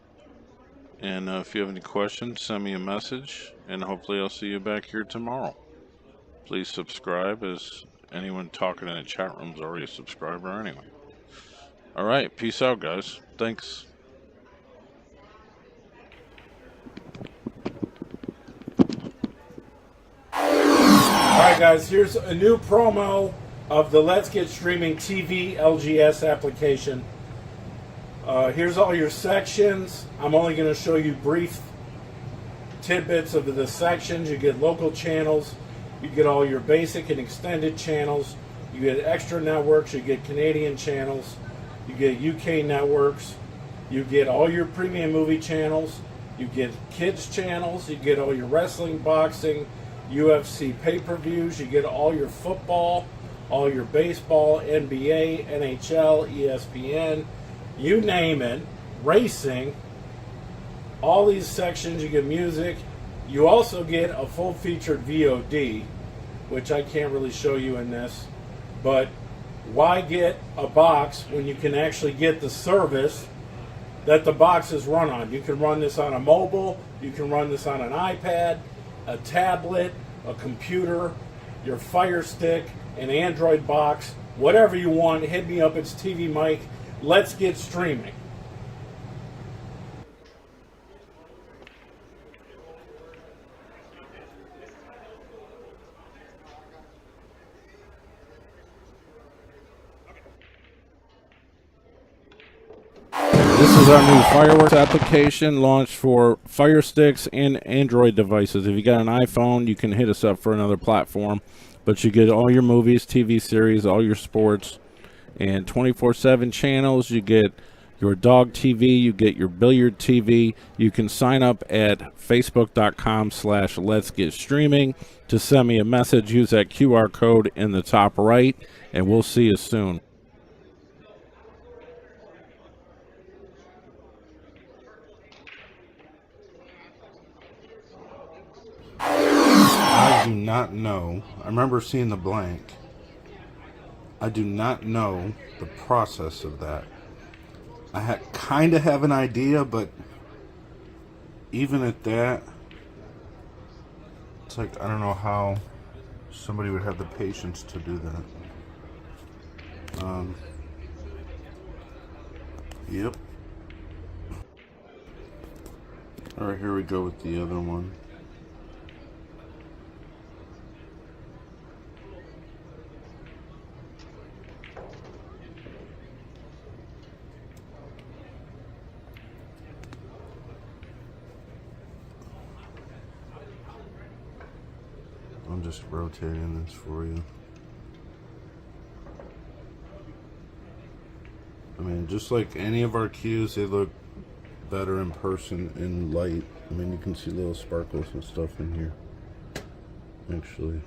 And if you have any questions, send me a message. And hopefully I'll see you back here tomorrow. Please subscribe, as anyone talking in the chat room is already a subscriber anyway. All right. Peace out, guys. Thanks. Alright guys, here's a new promo of the Let's Get Streaming TV LGS application. Here's all your sections. I'm only going to show you brief tidbits of the sections. You get local channels, you get all your basic and extended channels, you get extra networks, you get Canadian channels, you get UK networks, you get all your premium movie channels, you get kids channels, you get all your wrestling, boxing, UFC pay-per-views, you get all your football, all your baseball, NBA, NHL, ESPN, you name it, racing, all these sections. You get music. You also get a full-featured VOD, which I can't really show you in this, but why get a box when you can actually get the service that the box is run on? You can run this on a mobile, you can run this on an iPad, a tablet, a computer, your Fire Stick, an Android box, whatever you want. Hit me up. It's TvMike. Let's get streaming. This is our new fireworks application launched for Fire Sticks and Android devices. If you got an iPhone, you can hit us up for another platform. But you get all your movies, TV series, all your sports, and 24/7 channels. You get your dog TV, you get your billiard TV. You can sign up at facebook.com/letsgetstreaming to send me a message. Use that QR code in the top right, and we'll see you soon. I do not know. I remember seeing the blank. I do not know the process of that. I kind of have an idea, but even at that, it's like I don't know how somebody would have the patience to do that. Yep. All right, here we go with the other one. I'm just rotating this for you. I mean, just like any of our cues, they look better in person in light. I mean, you can see little sparkles and stuff in here. Actually,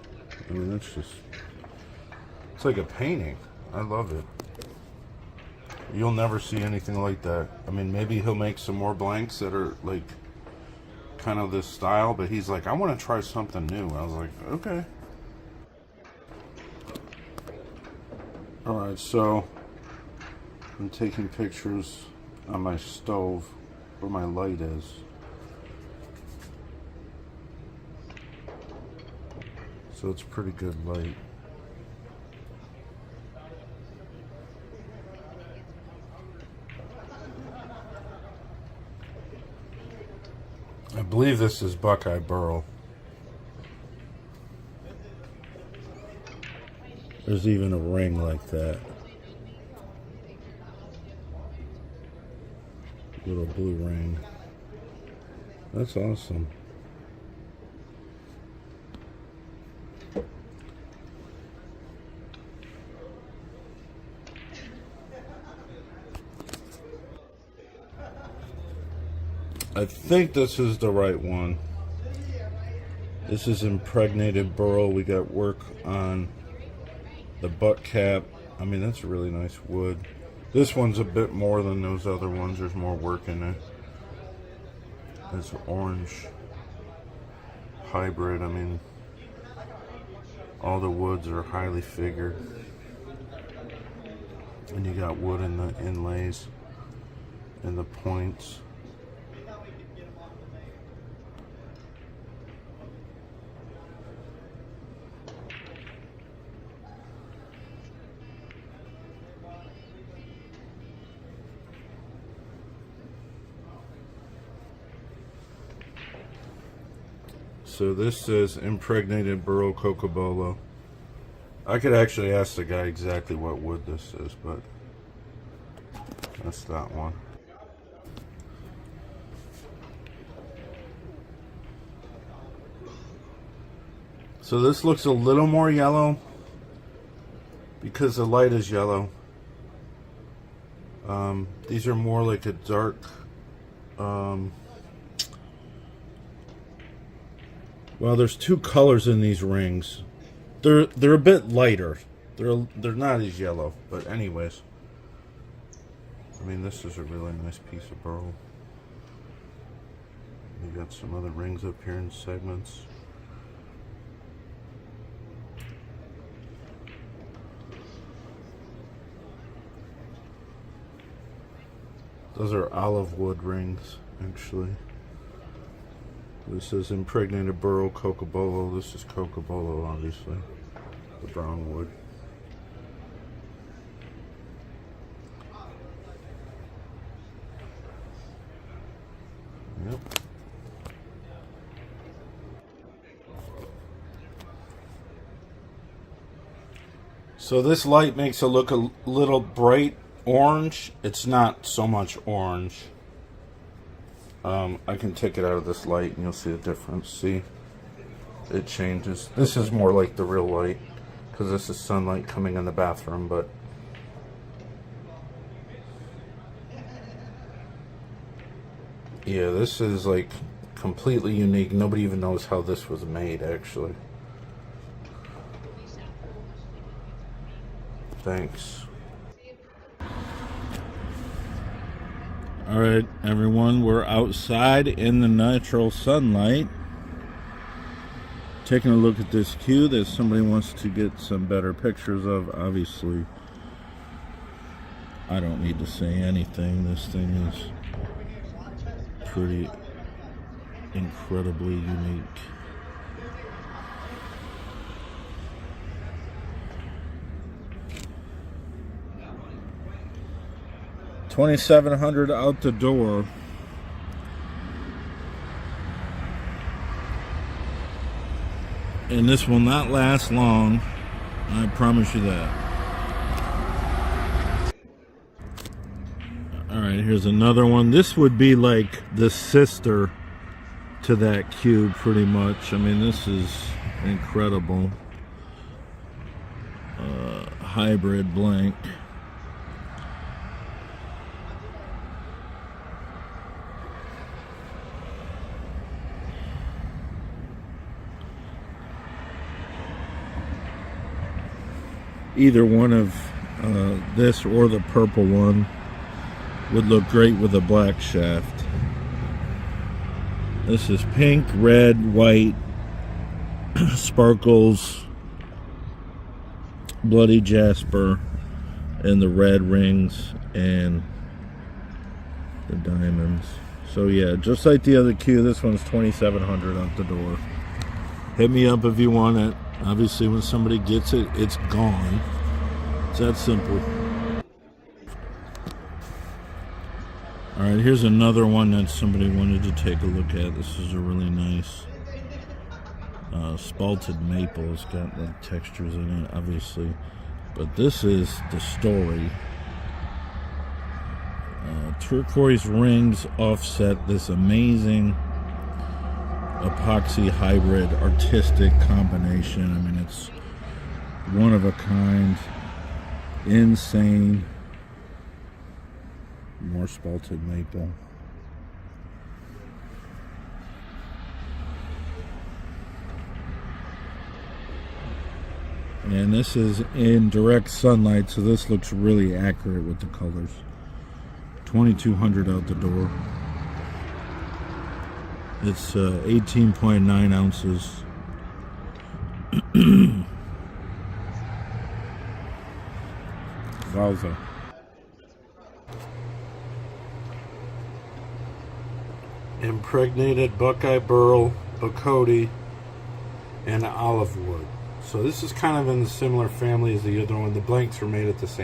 I mean, that's just, it's like a painting. I love it. You'll never see anything like that. I mean, maybe he'll make some more blanks that are like kind of this style, but he's like, I want to try something new. I was like, okay. Alright, so I'm taking pictures on my stove where my light is. So it's pretty good light. I believe this is Buckeye Burl. There's even a ring like that. Little blue ring. That's awesome. I think this is the right one. This is impregnated burl. We got work on the butt cap. I mean, that's a really nice wood. This one's a bit more than those other ones. There's more work in it. It's orange hybrid. I mean, all the woods are highly figured. And you got wood in the inlays and the points. So this says impregnated burl cocobolo. I could actually ask the guy exactly what wood this is, but that's that one. So this looks a little more yellow because the light is yellow. These are more like a dark well, there's two colors in these rings. They're a bit lighter. They're not as yellow, but anyways. I mean, this is a really nice piece of burl. We got some other rings up here in segments. Those are olive wood rings, actually. This is impregnated burl cocobolo. This is cocobolo, obviously. The brown wood. Yep. So this light makes it look a little bright orange. It's not so much orange. I can take it out of this light and you'll see the difference. See, it changes. This is more like the real light because this is sunlight coming in the bathroom, but yeah, this is like completely unique. Nobody even knows how this was made, actually. Thanks. Alright, everyone, we're outside in the natural sunlight taking a look at this cue that somebody wants to get some better pictures of. Obviously, I don't need to say anything. This thing is pretty incredibly unique. $2,700 out the door. And this will not last long, I promise you that. Alright, here's another one. This would be like the sister to that cube, pretty much. I mean, this is incredible. Hybrid blank. either one of this or the purple one would look great with a black shaft. This is pink, red, white, sparkles, bloody jasper, and the red rings and the diamonds. So yeah, just like the other cue, this one's $2,700 out the door. Hit me up if you want it. Obviously, when somebody gets it, it's gone. It's that simple. Alright, here's another one that somebody wanted to take a look at. This is a really nice spalted maple. It's got like textures in it, obviously. But this is the story. Turquoise rings offset this amazing epoxy hybrid artistic combination. I mean, it's one of a kind, insane. More spalted maple. And this is in direct sunlight, so this looks really accurate with the colors. $2,200 out the door. It's 18.9 ounces. Wowza. Impregnated Buckeye Burl, Bacote, and olive wood. So this is kind of in the similar family as the other one. The blanks are made at the same